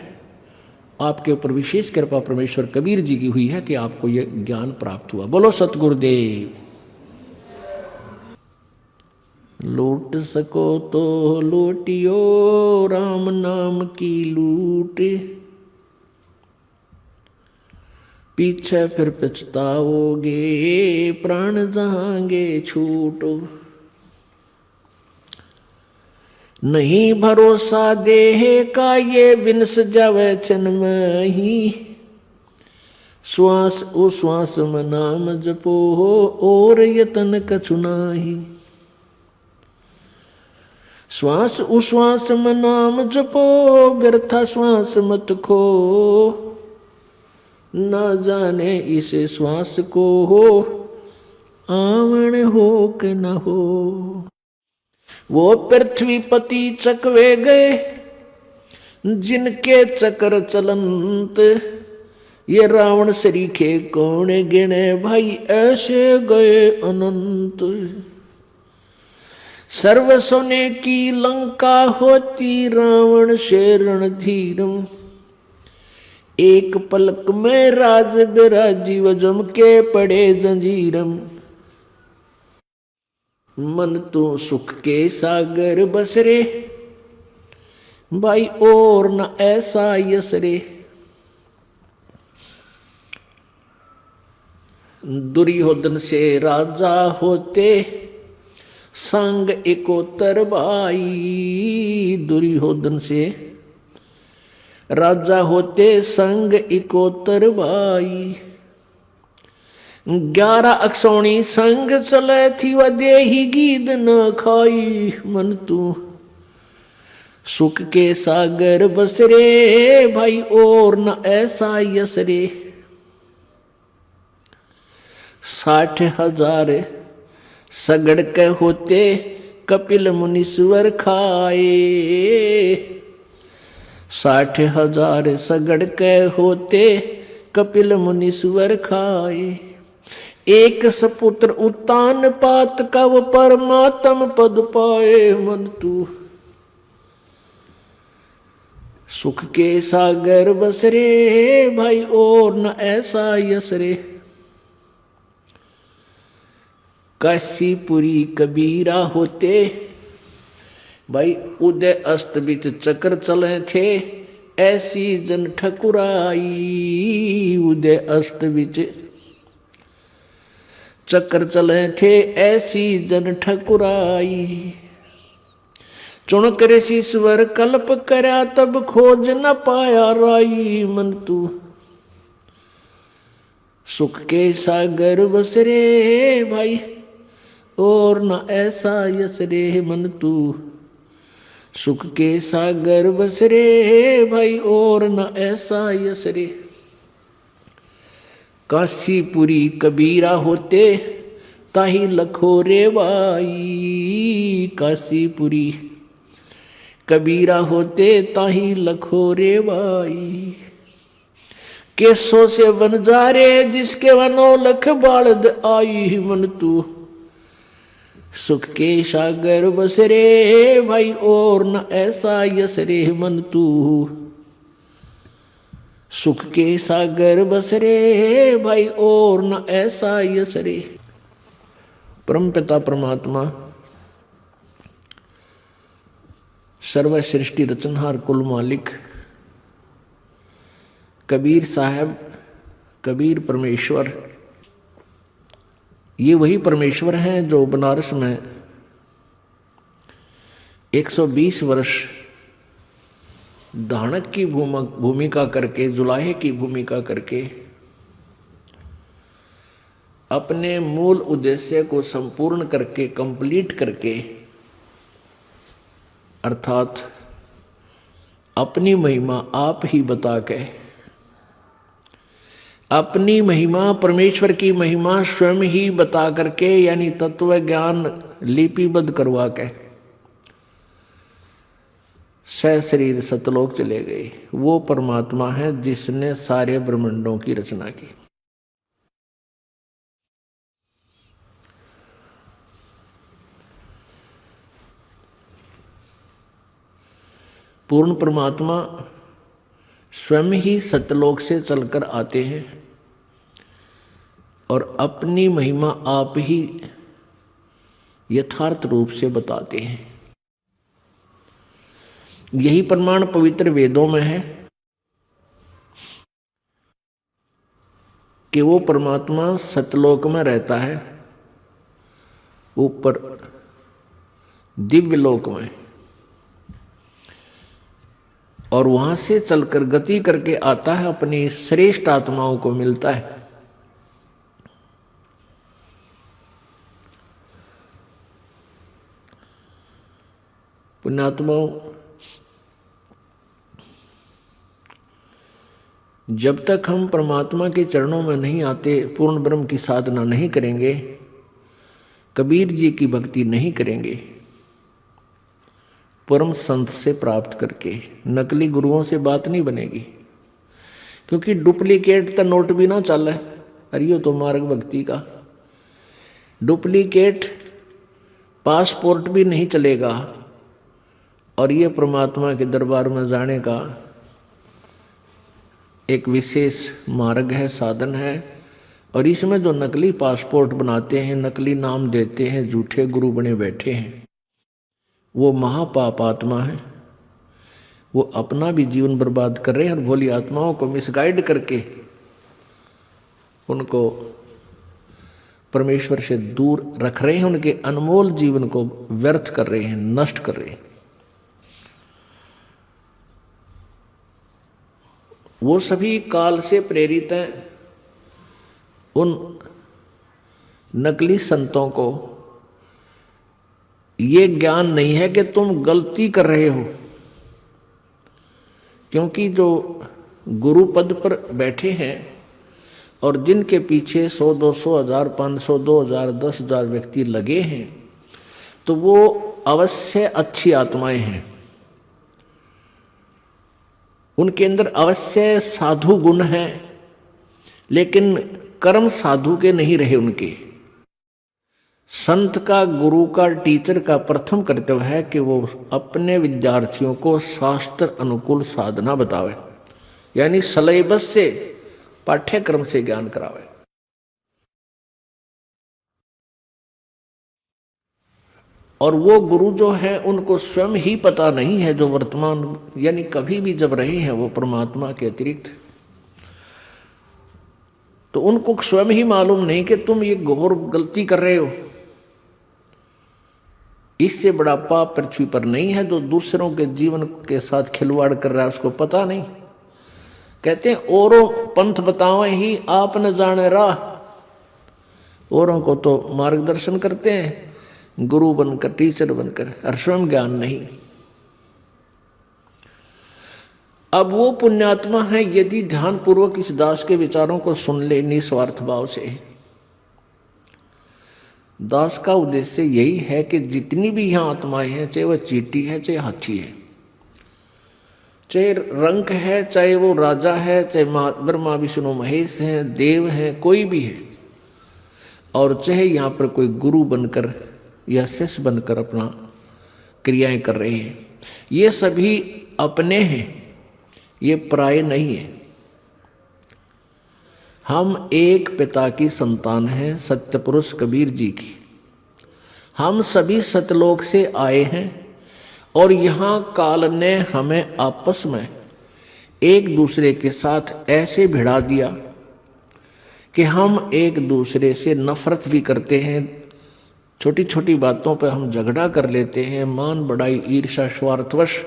आपके ऊपर विशेष कृपा परमेश्वर कबीर जी की हुई है कि आपको ये ज्ञान प्राप्त हुआ। बोलो सतगुरुदेव। लूट सको तो लूटियो राम नाम की लूट, पीछे फिर पछताओगे प्राण जहांगे छूटो। नहीं भरोसा देह का ये विनस जावे छन में ही, श्वास उश्वास में नाम जपो हो और यतन कछु नाही। श्वास उश्वास में नाम जपो व्यर्था श्वास मत खो, न जाने इस श्वास को हो आवण हो के न हो। वो पृथ्वी पति चकवे गए जिनके चक्र चलंत, ये रावण सरीखे कौन गिने भाई ऐसे गए अनंत। सर्व सोने की लंका होती रावण से रणधीरम, एक पलक में राज बिराजी व जम के पड़े जंजीरम। मन तो सुख के सागर बसरे भाई और न ऐसा यसरे। दुर्योधन से राजा होते संग एकोतर भाई, दुर्योधन से राजा होते संग एकोतर भाई। 11 अक्षौणी संग चले थी व देही गीद न खाई। मन तू सुख के सागर बसरे भाई और न ऐसा यसरे। 60,000 सगड़ के होते कपिल मुनीश्वर खाए। 60,000 सगड़ के होते कपिल मुनीश्वर खाए। एक सपुत्र उत्तान पात का वो परमात्म पद पाए। मन तू सुख के सागर बसरे भाई और न ऐसा यसरे। काशीपुरी कबीरा होते भाई उदय अस्त बीच चक्र चले थे ऐसी जन ठकुराई। उदय अस्त बीच चक्र चले थे ऐसी जन ठकुराई। चुन करे ईश्वर कल्प करया तब खोज न पाया राई। मन तू सुख के सागर बसरे भाई और न ऐसा यसरे। मन तू सुख के सागर बसरे भाई और न ऐसा यसरे। काशीपुरी कबीरा होते ताही लखो रे भाई। काशीपुरी कबीरा होते ताही लखो रे भाई। केसों से बन जा रे जिसके वनो लख बालद आई। मन तू सुख के सागर बसरे भाई और न ऐसा यसरे। मन तू सुख के सागर बसरे भाई और न ऐसा यसरे। परमपिता परमात्मा सर्व सृष्टि रचनहार कुल मालिक कबीर साहब, कबीर परमेश्वर, ये वही परमेश्वर हैं जो बनारस में 120 वर्ष धानक की भूमिका करके, जुलाहे की भूमिका करके अपने मूल उद्देश्य को संपूर्ण करके, कंप्लीट करके, अर्थात अपनी महिमा आप ही बता के, अपनी महिमा परमेश्वर की महिमा स्वयं ही बता करके, यानी तत्व ज्ञान लिपिबद्ध करवा के सशरीर सतलोक चले गए। वो परमात्मा है जिसने सारे ब्रह्मांडों की रचना की। पूर्ण परमात्मा स्वयं ही सतलोक से चलकर आते हैं और अपनी महिमा आप ही यथार्थ रूप से बताते हैं। यही प्रमाण पवित्र वेदों में है कि वो परमात्मा सतलोक में रहता है, ऊपर दिव्य लोक में। और वहां से चलकर गति करके आता है, अपनी श्रेष्ठ आत्माओं को मिलता है। पुण्यात्माओं, जब तक हम परमात्मा के चरणों में नहीं आते, पूर्ण ब्रह्म की साधना नहीं करेंगे, कबीर जी की भक्ति नहीं करेंगे, परम संत से प्राप्त करके, नकली गुरुओं से बात नहीं बनेगी। क्योंकि डुप्लीकेट तो नोट भी ना चल है, अरे तो मार्ग भक्ति का डुप्लीकेट पासपोर्ट भी नहीं चलेगा। और ये परमात्मा के दरबार में जाने का एक विशेष मार्ग है, साधन है। और इसमें जो नकली पासपोर्ट बनाते हैं, नकली नाम देते हैं, झूठे गुरु बने बैठे हैं, वो महापाप आत्मा है। वो अपना भी जीवन बर्बाद कर रहे हैं और भोली आत्माओं को मिसगाइड करके उनको परमेश्वर से दूर रख रहे हैं, उनके अनमोल जीवन को व्यर्थ कर रहे हैं, नष्ट कर रहे हैं। वो सभी काल से प्रेरित हैं। उन नकली संतों को ये ज्ञान नहीं है कि तुम गलती कर रहे हो, क्योंकि जो गुरु पद पर बैठे हैं और जिनके पीछे 100, 200, 1000, 500, 2000, 10,000 व्यक्ति लगे हैं, तो वो अवश्य अच्छी आत्माएं हैं। उनके अंदर अवश्य साधु गुण हैं, लेकिन कर्म साधु के नहीं रहे उनके। संत का, गुरु का, टीचर का प्रथम कर्तव्य है कि वो अपने विद्यार्थियों को शास्त्र अनुकूल साधना बतावे, यानी सिलेबस से, पाठ्यक्रम से ज्ञान करावे। और वो गुरु जो है उनको स्वयं ही पता नहीं है, जो वर्तमान यानी कभी भी जब रहे हैं वो परमात्मा के अतिरिक्त, तो उनको स्वयं ही मालूम नहीं कि तुम ये घोर गलती कर रहे हो। इससे बड़ा पाप पृथ्वी पर नहीं है। जो दूसरों के जीवन के साथ खिलवाड़ कर रहा है उसको पता नहीं। कहते हैं औरों पंथ बतावे ही आप न जाने राह। औरों को तो मार्गदर्शन करते हैं गुरु बनकर, टीचर बनकर, और स्वयं ज्ञान नहीं। अब वो पुण्यात्मा है यदि ध्यानपूर्वक इस दास के विचारों को सुन ले निस्वार्थ भाव से। दास का उद्देश्य यही है कि जितनी भी यहां आत्माएं हैं, चाहे वह चींटी है, चाहे हाथी है, चाहे रंक है, चाहे वो राजा है, चाहे ब्रह्मा विष्णु महेश है, देव है, कोई भी है, और चाहे यहां पर कोई गुरु बनकर या शिष्य बनकर अपना क्रियाएं कर रहे हैं, ये सभी अपने हैं, ये पराये नहीं है। हम एक पिता की संतान हैं, सत्य पुरुष कबीर जी की। हम सभी सतलोक से आए हैं और यहाँ काल ने हमें आपस में एक दूसरे के साथ ऐसे भिड़ा दिया कि हम एक दूसरे से नफरत भी करते हैं। छोटी छोटी बातों पर हम झगड़ा कर लेते हैं, मान बढ़ाई, ईर्ष्या, स्वार्थवश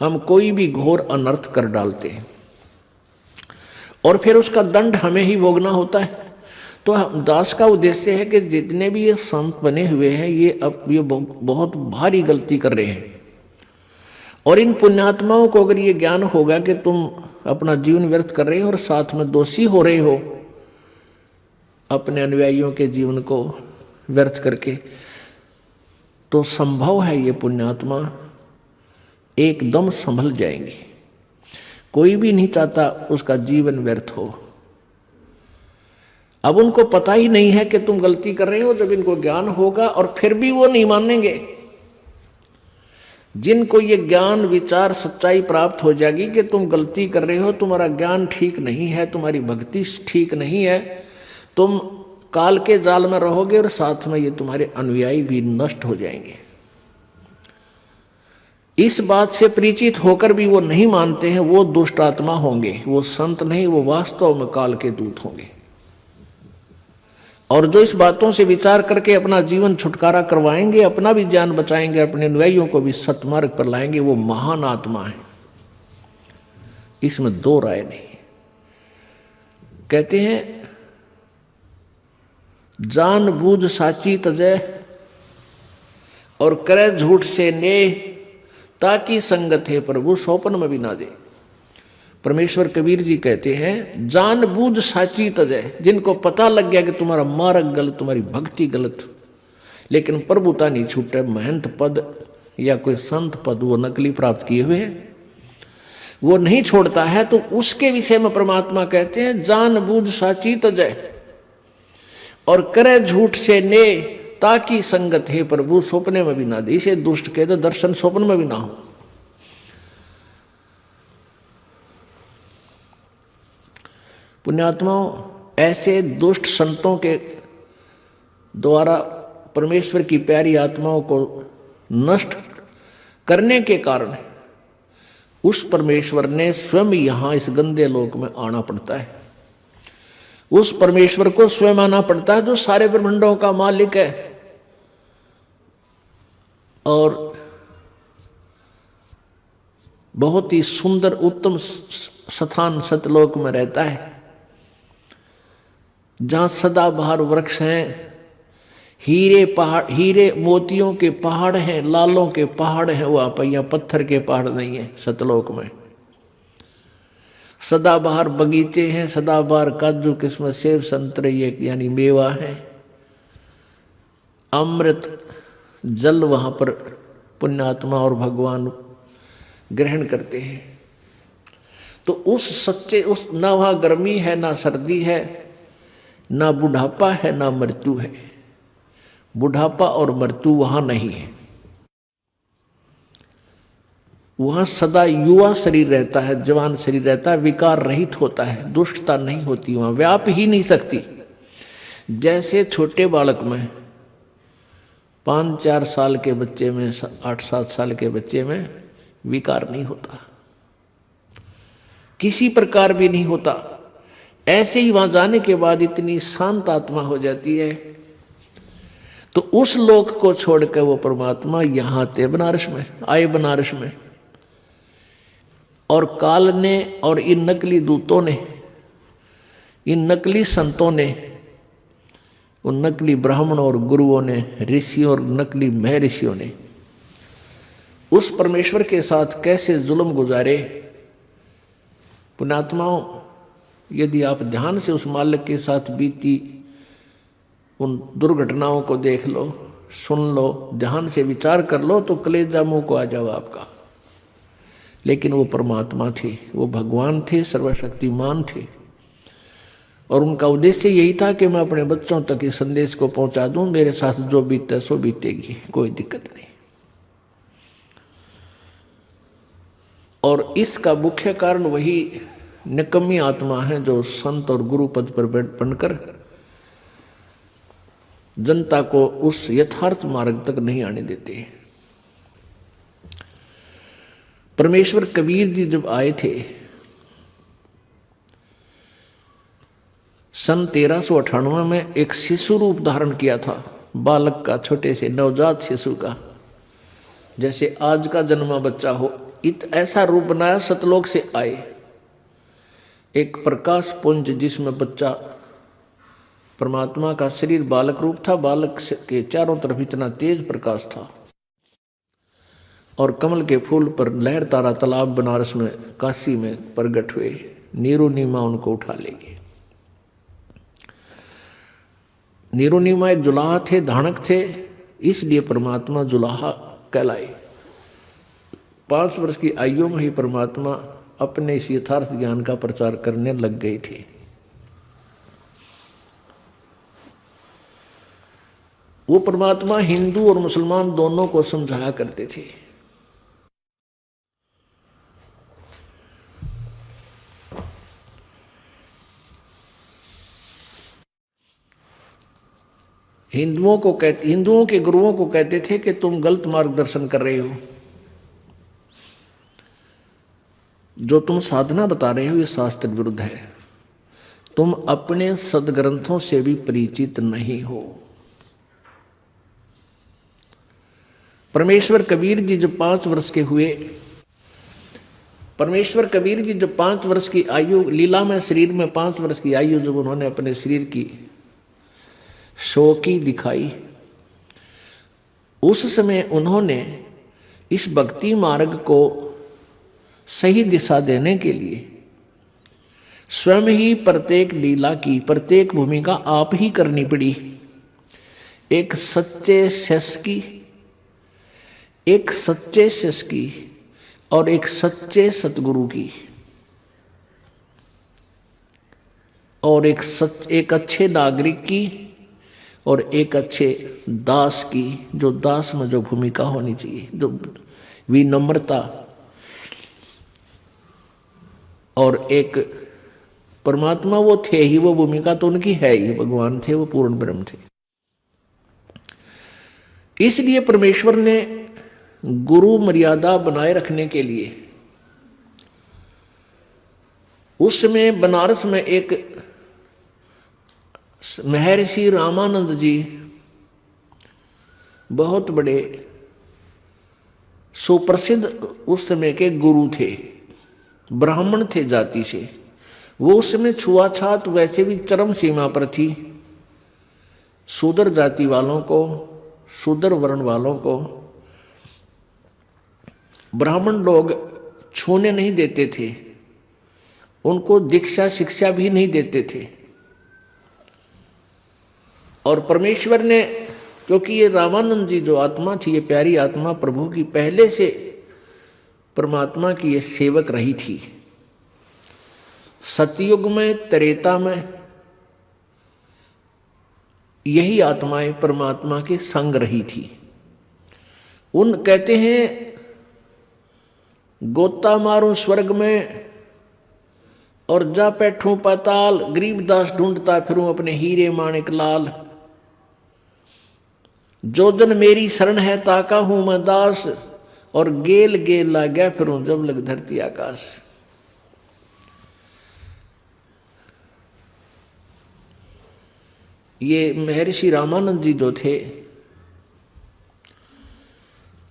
हम कोई भी घोर अनर्थ कर डालते हैं और फिर उसका दंड हमें ही भोगना होता है। तो दास का उद्देश्य है कि जितने भी ये संत बने हुए हैं, ये बहुत भारी गलती कर रहे हैं। और इन पुण्यात्माओं को अगर ये ज्ञान होगा कि तुम अपना जीवन व्यर्थ कर रहे हो और साथ में दोषी हो रहे हो अपने अनुयायियों के जीवन को व्यर्थ करके, तो संभव है ये पुण्यात्मा एकदम संभल जाएंगे। कोई भी नहीं चाहता उसका जीवन व्यर्थ हो। अब उनको पता ही नहीं है कि तुम गलती कर रहे हो। जब इनको ज्ञान होगा और फिर भी वो नहीं मानेंगे। जिनको ये ज्ञान, विचार, सच्चाई प्राप्त हो जाएगी कि तुम गलती कर रहे हो, तुम्हारा ज्ञान ठीक नहीं है, तुम्हारी भक्ति ठीक नहीं है, तुम काल के जाल में रहोगे और साथ में ये तुम्हारे अनुयायी भी नष्ट हो जाएंगे। इस बात से परिचित होकर भी वो नहीं मानते हैं, वो दुष्ट आत्मा होंगे, वो संत नहीं, वो वास्तव में काल के दूत होंगे। और जो इस बातों से विचार करके अपना जीवन छुटकारा करवाएंगे, अपना भी जान बचाएंगे, अपने अनुयायियों को भी सतमार्ग पर लाएंगे, वो महान आत्मा है। इसमें दो राय नहीं। कहते हैं जान बूझ साची तजय और करे झूठ से ने, ताकि संगत है प्रभु स्वप्न में भी ना दे। परमेश्वर कबीर जी कहते हैं जान बूझ साची तजय, जिनको पता लग गया कि तुम्हारा मार्ग गलत, तुम्हारी भक्ति गलत, लेकिन प्रभुता नहीं छूटे, महंत पद या कोई संत पद वो नकली प्राप्त किए हुए हैं, वो नहीं छोड़ता है, तो उसके विषय में परमात्मा कहते हैं जान बूझ साची तजय और करे झूठ से ने, ताकि संगत है प्रभु स्वप्ने में भी ना दे। इसे दुष्ट कहते दर्शन स्वप्न में भी ना हो। पुण्यात्माओं, ऐसे दुष्ट संतों के द्वारा परमेश्वर की प्यारी आत्माओं को नष्ट करने के कारण उस परमेश्वर ने स्वयं यहां इस गंदे लोक में आना पड़ता है। उस परमेश्वर को स्वयं आना पड़ता है जो सारे ब्रह्मांडों का मालिक है और बहुत ही सुंदर उत्तम स्थान सतलोक में रहता है, जहां सदाबहार वृक्ष हैं, हीरे पहाड़, हीरे मोतियों के पहाड़ हैं, लालों के पहाड़ हैं, वहां पर यहाँ पत्थर के पहाड़ नहीं है। सतलोक में सदाबहार बगीचे हैं, सदाबहार काजू किस्म सेब संतरे ये यानी मेवा है, अमृत जल वहां पर पुण्यात्मा और भगवान ग्रहण करते हैं। तो उस सच्चे उस ना वहां गर्मी है, ना सर्दी है, ना बुढ़ापा है, ना मृत्यु है। बुढ़ापा और मृत्यु वहां नहीं है। वहां सदा युवा शरीर रहता है, जवान शरीर रहता है, विकार रहित होता है, दुष्टता नहीं होती, वहां व्याप ही नहीं सकती। जैसे छोटे बालक में 5-4 साल के बच्चे में 8-7 साल के बच्चे में विकार नहीं होता, किसी प्रकार भी नहीं होता, ऐसे ही वहां जाने के बाद इतनी शांत आत्मा हो जाती है। तो उस लोक को छोड़कर वो परमात्मा यहां थे बनारस में, आए बनारस में, और काल ने और इन नकली दूतों ने, इन नकली संतों ने, उन नकली ब्राह्मणों और गुरुओं ने, ऋषियों और नकली महर्षियों ने उस परमेश्वर के साथ कैसे जुल्म गुजारे। पुण्यात्माओं, यदि आप ध्यान से उस मालिक के साथ बीती उन दुर्घटनाओं को देख लो, सुन लो, ध्यान से विचार कर लो, तो कलेजा मुंह को आ जाओ आपका। लेकिन वो परमात्मा थे, वो भगवान थे, सर्वशक्तिमान थे, और उनका उद्देश्य यही था कि मैं अपने बच्चों तक इस संदेश को पहुंचा दूं, मेरे साथ जो बीते सो बीतेगी, कोई दिक्कत नहीं। और इसका मुख्य कारण वही निकम्मी आत्मा है जो संत और गुरु पद पर बनकर जनता को उस यथार्थ मार्ग तक नहीं आने देते। परमेश्वर कबीर जी जब आए थे सन 1398 में, एक शिशु रूप धारण किया था, बालक का, छोटे से नवजात शिशु का, जैसे आज का जन्मा बच्चा हो, ऐसा रूप बनाया। सतलोक से आए, एक प्रकाश पुंज जिसमें बच्चा, परमात्मा का शरीर बालक रूप था, बालक के चारों तरफ इतना तेज प्रकाश था, और कमल के फूल पर लहर तारा तालाब बनारस में, काशी में प्रगट हुए। नीरू नीमा उनको उठा लेंगे। नीरू नीमा एक जुलाहा थे, धानक थे, इसलिए परमात्मा जुलाहा कहलाए। 5 वर्ष की आयु में ही परमात्मा अपने इस यथार्थ ज्ञान का प्रचार करने लग गए थे। वो परमात्मा हिंदू और मुसलमान दोनों को समझाया करते थे। हिंदुओं के गुरुओं को कहते थे कि तुम गलत मार्गदर्शन कर रहे हो, जो तुम साधना बता रहे हो ये शास्त्र विरुद्ध है, तुम अपने सदग्रंथों से भी परिचित नहीं हो। परमेश्वर कबीर जी जब 5 वर्ष के हुए परमेश्वर कबीर जी जब 5 वर्ष की आयु, लीला में शरीर में 5 वर्ष की आयु जब उन्होंने अपने शरीर की शो की दिखाई, उस समय उन्होंने इस भक्ति मार्ग को सही दिशा देने के लिए स्वयं ही प्रत्येक लीला की, प्रत्येक भूमिका आप ही करनी पड़ी। एक सच्चे शिष्य की, एक सच्चे शिष्य की और एक सच्चे सतगुरु की, और एक अच्छे नागरिक की और एक अच्छे दास की, जो दास में जो भूमिका होनी चाहिए, जो विनम्रता, और एक परमात्मा वो थे ही, वो भूमिका तो उनकी है ही, भगवान थे, वो पूर्ण ब्रह्म थे। इसलिए परमेश्वर ने गुरु मर्यादा बनाए रखने के लिए उस समय बनारस में एक महर्षि रामानंद जी बहुत बड़े सुप्रसिद्ध उस समय के गुरु थे, ब्राह्मण थे जाति से। वो उस समय छुआछात वैसे भी चरम सीमा पर थी। शूद्र जाति वालों को, शूद्र वर्ण वालों को ब्राह्मण लोग छूने नहीं देते थे, उनको दीक्षा शिक्षा भी नहीं देते थे। और परमेश्वर ने, क्योंकि ये रामानंद जी जो आत्मा थी, ये प्यारी आत्मा प्रभु की पहले से परमात्मा की ये सेवक रही थी। सतयुग में, त्रेता में यही आत्माएं परमात्मा के संग रही थी। उन कहते हैं गोता मारूं स्वर्ग में और जा बैठूं पाताल, गरीबदास ढूंढता फिरूं अपने हीरे माणिक लाल। जो जन मेरी शरण है ताका हूं मैं दास, और गेल गेल ला गया फिरूं जब लग धरती आकाश। ये महर्षि रामानंद जी जो थे,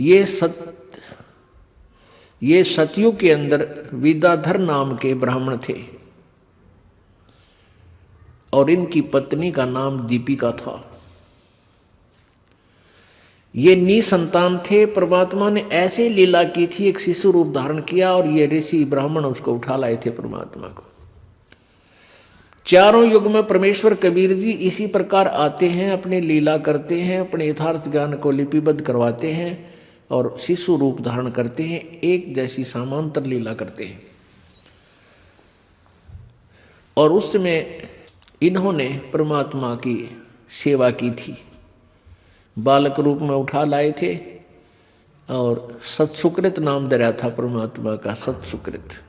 ये सतयुग के अंदर विद्याधर नाम के ब्राह्मण थे और इनकी पत्नी का नाम दीपिका था। ये निसंतान थे। परमात्मा ने ऐसे लीला की थी, एक शिशु रूप धारण किया और ये ऋषि ब्राह्मण उसको उठा लाए थे परमात्मा को। चारों युग में परमेश्वर कबीर जी इसी प्रकार आते हैं, अपनी लीला करते हैं, अपने यथार्थ ज्ञान को लिपिबद्ध करवाते हैं और शिशु रूप धारण करते हैं, एक जैसी समांतर लीला करते हैं। और उसमें इन्होंने परमात्मा की सेवा की थी, बालक रूप में उठा लाए थे और सत्सुकृत नाम दर्या था परमात्मा का, सत्सुकृत।